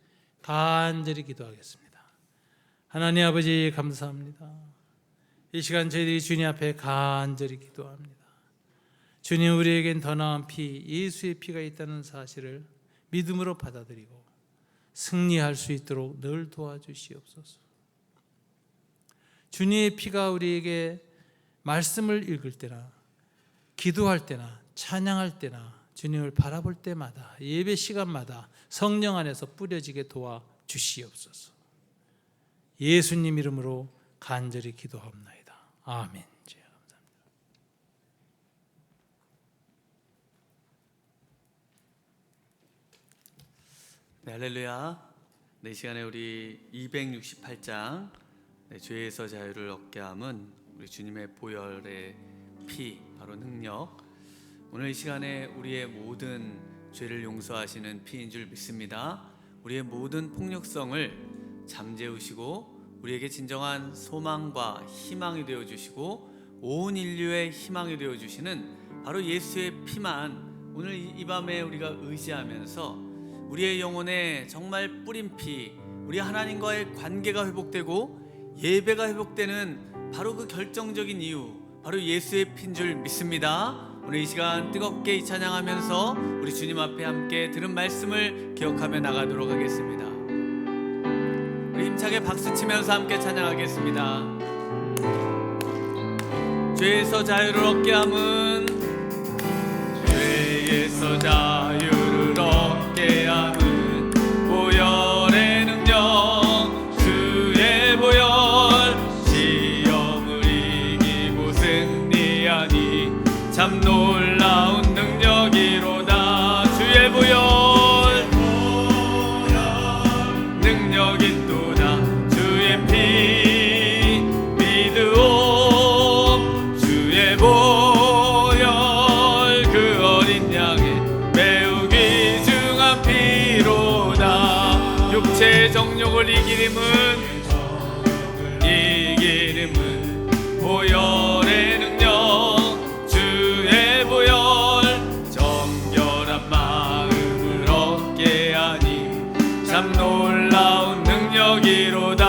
간절히 기도하겠습니다. 하나님 아버지, 감사합니다. 이 시간 저희들이 주님 앞에 간절히 기도합니다. 주님, 우리에겐 더 나은 피, 예수의 피가 있다는 사실을 믿음으로 받아들이고 승리할 수 있도록 늘 도와주시옵소서. 주님의 피가 우리에게 말씀을 읽을 때나 기도할 때나 찬양할 때나 주님을 바라볼 때마다 예배 시간마다 성령 안에서 뿌려지게 도와주시옵소서. 예수님 이름으로 간절히 기도합나이다. 아멘. 네, 할렐루야. 이 시간에 우리 268장 죄에서 자유를 얻게 함은 우리 주님의 보혈의 피, 바로 능력. 오늘 이 시간에 우리의 모든 죄를 용서하시는 피인 줄 믿습니다. 우리의 모든 폭력성을 잠재우시고 우리에게 진정한 소망과 희망이 되어주시고 온 인류의 희망이 되어주시는 바로 예수의 피만 오늘 이 밤에 우리가 의지하면서 우리의 영혼에 정말 뿌린 피, 우리 하나님과의 관계가 회복되고 예배가 회복되는 바로 그 결정적인 이유, 바로 예수의 피인 줄 믿습니다. 오늘 이 시간 뜨겁게 이 찬양하면서 우리 주님 앞에 함께 들은 말씀을 기억하며 나가도록 하겠습니다. 우리 힘차게 박수치면서 함께 찬양하겠습니다. 죄에서 자유를 얻게 함은, 죄에서 자유를 얻게 함은 보혈의 능력, 주의 보혈, 시험을 이기고 승리하니 참 놀라운 능력이로다. 주의 보혈, 능력 있도다. 주의 피 믿으오. 주의 보혈, 그 어린 양의 매우 귀중한 피로다. 육체 죄의 정욕을 이기림은 보혈의 능력 주의 보혈 정결한 마음을 얻게 하니 참 놀라운 능력이로다.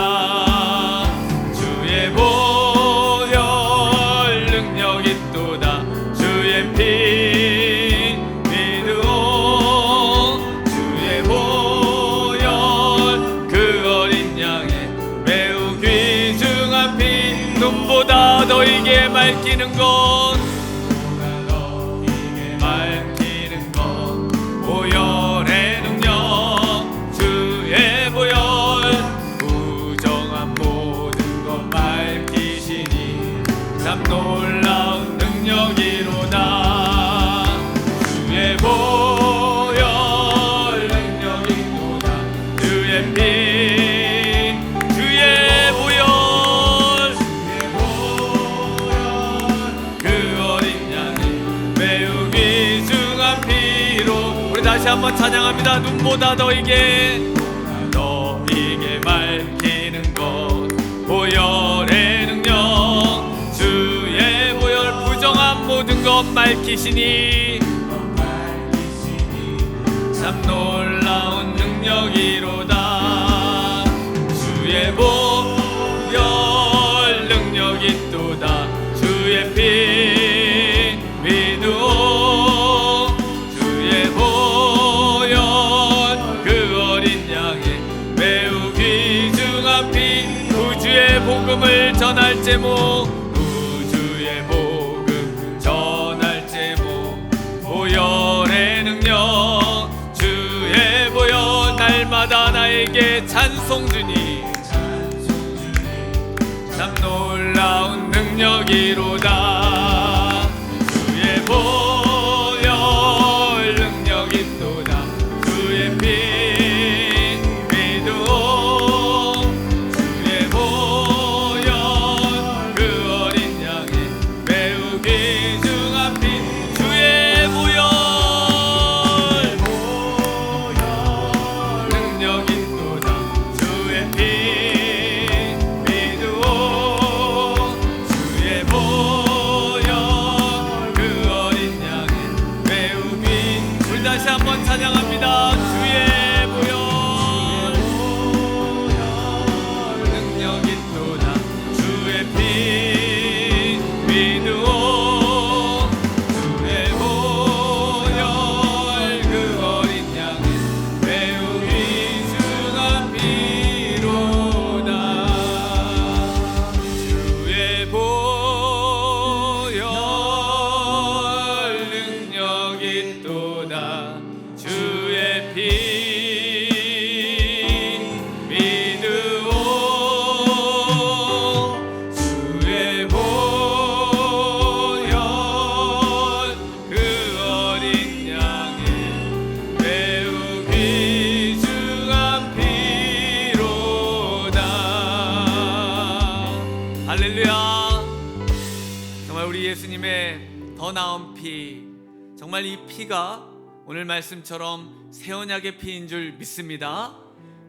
주의 보혈 능력이 있도다. 주의 피 믿으오. 주의 보혈 그 어린 양의 매우 귀중한 피 눈보다 너에게 맑히는 것 보혈의 능력 주의 보혈 부정한 모든 것 밝히시니 참 놀라운 능력이로다. 주의 보혈 능력이로다. 주의 피 주의 보혈 그 어린 양의 매우 귀중한 피로 우리 다시 한번 찬양합니다. 눈보다 너에게 밝히는 것 보혈의 능력 주의 보혈 부정한 모든 것 밝히시니 참 놀라운 능력이로다. 주의 보혈 능력이 있도다. 주의 피 믿으오. 주의 보혈 그 어린 양의 매우 귀중한 피 구주의 복음을 전할 제목 구주의 복음 전할 제목 보혈의 능력 주의 보혈 날마다 나에게 찬송 주니 참 놀라운 능력이로다. 주의 보혈 능력 있도다. 주의 피 믿으오. 주의 보혈 그 어린 양의 매우 귀중한 피 주의 보혈 능력 있도다. 주의 피 믿으오. 주의 보혈 그 어린 양의 매우 귀 우리 다시 한번 찬양합니다. 주의 보혈 능력 있도다. 주의 피 믿으오. 주의 보혈 그 어린 양의 매우 귀중한 피로다. 주의 보혈 능력 있도다. 주의 피 믿으오. 주의 보혈 그 어린 양의 매우 귀중한 피로다. 할렐루야. 정말 우리 예수님의 더 나은 피 정말 이 피가 오늘 말씀처럼 새 언약의 피인 줄 믿습니다.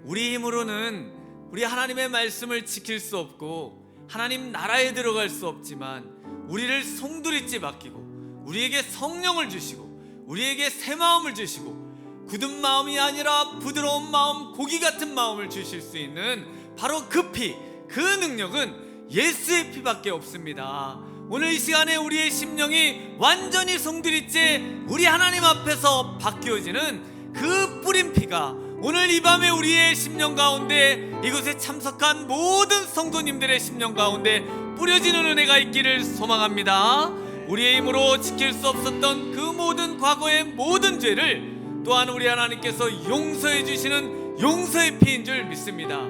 우리 힘으로는 우리 하나님의 말씀을 지킬 수 없고 하나님 나라에 들어갈 수 없지만 우리를 송두리째 맡기고 우리에게 성령을 주시고 우리에게 새 마음을 주시고 굳은 마음이 아니라 부드러운 마음 고기 같은 마음을 주실 수 있는 바로 그 피, 그 능력은 예수의 피밖에 없습니다. 오늘 이 시간에 우리의 심령이 완전히 송두리째 우리 하나님 앞에서 바뀌어지는 그 뿌린 피가 오늘 이 밤에 우리의 심령 가운데 이곳에 참석한 모든 성도님들의 심령 가운데 뿌려지는 은혜가 있기를 소망합니다. 우리의 힘으로 지킬 수 없었던 그 모든 과거의 모든 죄를 또한 우리 하나님께서 용서해 주시는 용서의 피인 줄 믿습니다.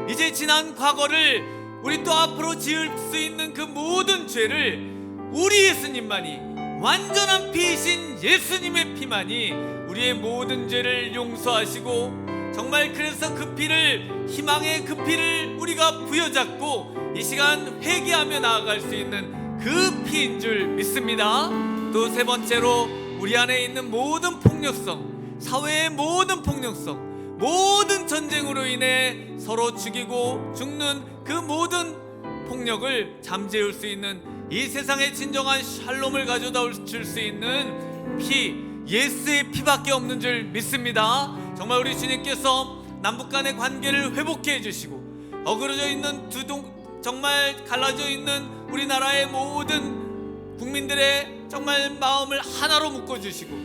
이제 지난 과거를 우리 또 앞으로 지을 수 있는 그 모든 죄를 우리 예수님만이 완전한 피이신 예수님의 피만이 우리의 모든 죄를 용서하시고 정말 그래서 그 피를 희망의 그 피를 우리가 부여잡고 이 시간 회개하며 나아갈 수 있는 그 피인 줄 믿습니다. 또 세 번째로 우리 안에 있는 모든 폭력성 사회의 모든 폭력성 모든 전쟁으로 인해 서로 죽이고 죽는 그 모든 폭력을 잠재울 수 있는 이 세상의 진정한 샬롬을 가져다 줄 수 있는 피, 예수의 피밖에 없는 줄 믿습니다. 정말 우리 주님께서 남북 간의 관계를 회복해 해주시고 어그러져 있는 정말 갈라져 있는 우리나라의 모든 국민들의 정말 마음을 하나로 묶어주시고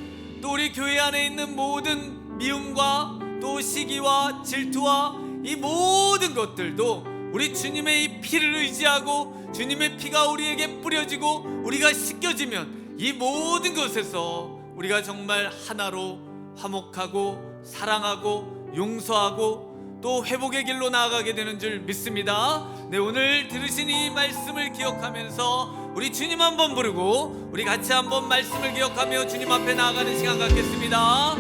또 우리 교회 안에 있는 모든 미움과 또 시기와 질투와 이 모든 것들도 우리 주님의 이 피를 의지하고 주님의 피가 우리에게 뿌려지고 우리가 씻겨지면 이 모든 것에서 우리가 정말 하나로 화목하고 사랑하고 용서하고 또 회복의 길로 나아가게 되는 줄 믿습니다. 네, 오늘 들으신 이 말씀을 기억하면서 우리 주님 한번 부르고 우리 같이 한번 말씀을 기억하며 주님 앞에 나아가는 시간 갖겠습니다.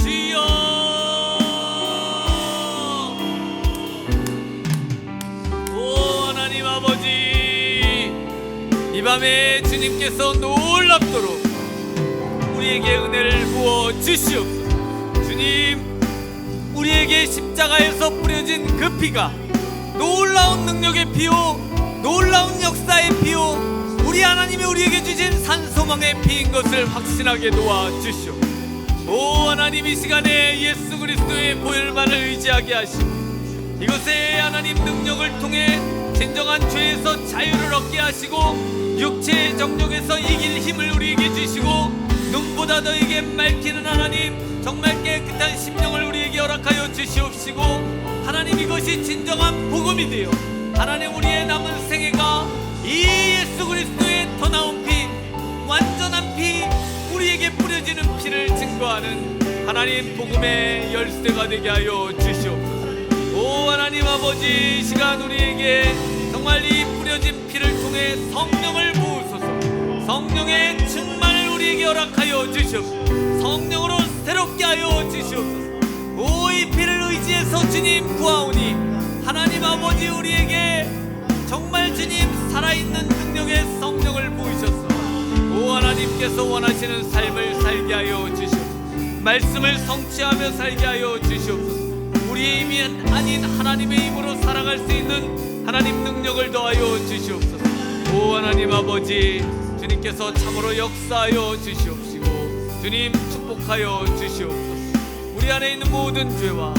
주여, 오 하나님 아버지, 이 밤에 주님께서 놀랍도록 우리에게 은혜를 부어 주시옵소서. 주님, 우리에게 십자가에서 뿌려진 그 피가 놀라운 능력의 피요, 놀라운 역사의 피요, 우리 하나님이 우리에게 주신 산소망의 피인 것을 확신하게 도와주시오. 오 하나님, 이 시간에 예수 그리스도의 보혈만을 의지하게 하시고 이것에 하나님 능력을 통해 진정한 죄에서 자유를 얻게 하시고 육체의 정욕에서 이길 힘을 우리에게 주시고 눈보다 너에게 맑히는 하나님 정말 깨끗한 심령을 우리에게 허락하여 주시옵시고 하나님, 이것이 진정한 복음이 되어 하나님 우리의 남은 생애가 이 예수 그리스도의 더 나은 피, 완전한 피, 우리에게 뿌려지는 피를 증거하는 하나님 복음의 열쇠가 되게 하여 주시옵소서. 오 하나님 아버지, 이 시간 우리에게 정말 이 뿌려진 피를 통해 성령을 부으소서. 성령의 충만을 우리에게 허락하여 주시옵소서. 성령으로 새롭게 하여 주시옵소서. 오, 이 피를 의지해서 주님 구하오니 하나님 아버지, 우리에게 정말 주님 살아있는 능력의 성령을 부으셨소. 오 하나님께서 원하시는 삶을 살게 하여 주시옵소서. 말씀을 성취하며 살게 하여 주시옵소서. 우리의 힘이 아닌 하나님의 힘으로 살아갈 수 있는 하나님 능력을 더하여 주시옵소서. 오 하나님 아버지, 주님께서 참으로 역사하여 주시옵시고 주님 축복하여 주시옵소서. 우리 안에 있는 모든 죄와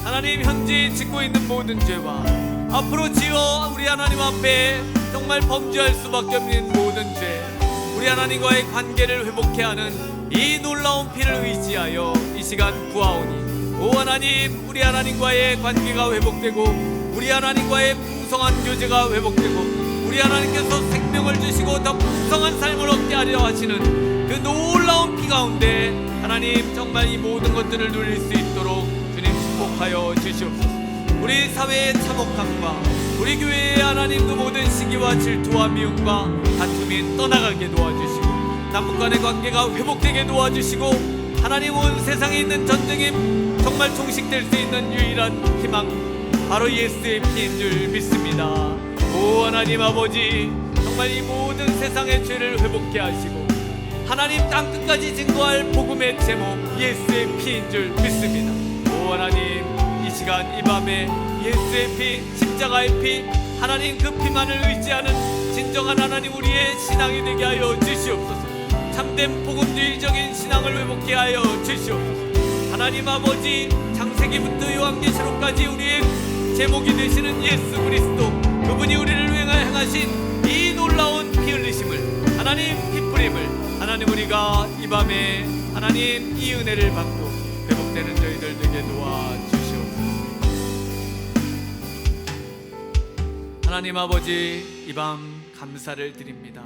하나님 현재 짓고 있는 모든 죄와 앞으로 지어 우리 하나님 앞에 정말 범죄할 수밖에 없는 모든 죄, 우리 하나님과의 관계를 회복해 하는 이 놀라운 피를 의지하여 이 시간 구하오니 오 하나님, 우리 하나님과의 관계가 회복되고 우리 하나님과의 풍성한 교제가 회복되고 우리 하나님께서 생명을 주시고 더 풍성한 삶을 얻게 하려 하시는 그 놀라운 피 가운데 하나님 정말 이 모든 것들을 누릴 수 있도록 주님 축복하여 주시옵소서. 우리 사회의 참혹함과 우리 교회의 하나님 그 모든 시기와 질투와 미움과 다툼이 떠나가게 도와주시고 남북 간의 관계가 회복되게 도와주시고 하나님, 온 세상에 있는 전쟁이 정말 종식될 수 있는 유일한 희망, 바로 예수의 피인 줄 믿습니다. 오 하나님 아버지, 정말 이 모든 세상의 죄를 회복케 하시고 하나님 땅끝까지 증거할 복음의 제목 예수의 피인 줄 믿습니다. 오 하나님, 이 시간 이 밤에 예수의 피, 십자가의 피, 하나님 그 피만을 의지하는 진정한 하나님 우리의 신앙이 되게 하여 주시옵소서. 참된 복음주의적인 신앙을 회복케 하여 주시옵소서. 하나님 아버지, 창세기부터 요한계시록까지 우리의 제목이 되시는 예수 그리스도, 그분이 우리를 위해 행하신 이 놀라운 피 흘리심을, 하나님 피 뿌림을 하나님 우리가 이 밤에 하나님 이 은혜를 받고 회복되는 저희들 되게 도와주시옵소서. 하나님 아버지, 이 밤 감사를 드립니다.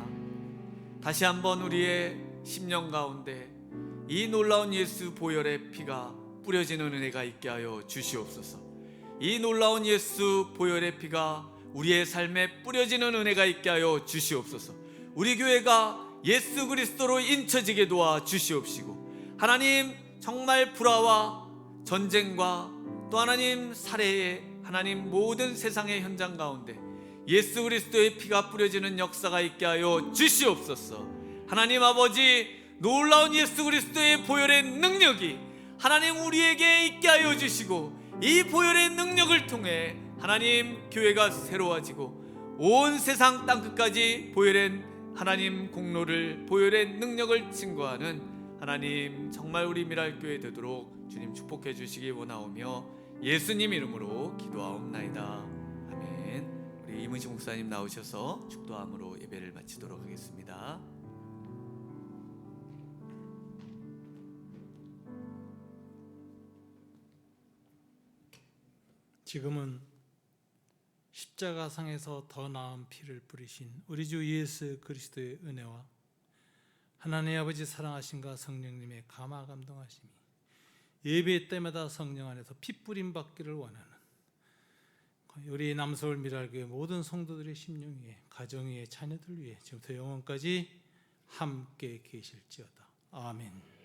다시 한번 우리의 심령 가운데 이 놀라운 예수 보혈의 피가 뿌려지는 은혜가 있게 하여 주시옵소서. 이 놀라운 예수 보혈의 피가 우리의 삶에 뿌려지는 은혜가 있게 하여 주시옵소서. 우리 교회가 예수 그리스도로 인쳐지게 도와 주시옵시고 하나님, 정말 불화와 전쟁과 또 하나님 살해의 하나님 모든 세상의 현장 가운데 예수 그리스도의 피가 뿌려지는 역사가 있게 하여 주시옵소서. 하나님 아버지, 놀라운 예수 그리스도의 보혈의 능력이 하나님 우리에게 있게 하여 주시고, 이 보혈의 능력을 통해 하나님 교회가 새로워지고 온 세상 땅끝까지 보혈의 하나님 공로를, 보혈의 능력을 증거하는 하나님 정말 우리 미랄교회 되도록 주님 축복해 주시기 원하오며 예수님 이름으로 기도하옵나이다. 아멘. 우리 이문식 목사님 나오셔서 축도함으로 예배를 마치도록 하겠습니다. 지금은 십자가상에서 더 나은 피를 뿌리신 우리 주 예수 그리스도의 은혜와 하나님 아버지 사랑하심과 성령님의 감화 감동하심이 예배 때마다 성령 안에서 피 뿌림 받기를 원하는 우리 남서울 미랄교회 모든 성도들의 심령 위에, 가정 위에, 자녀들 위에 지금부터 영원까지 함께 계실지어다. 아멘.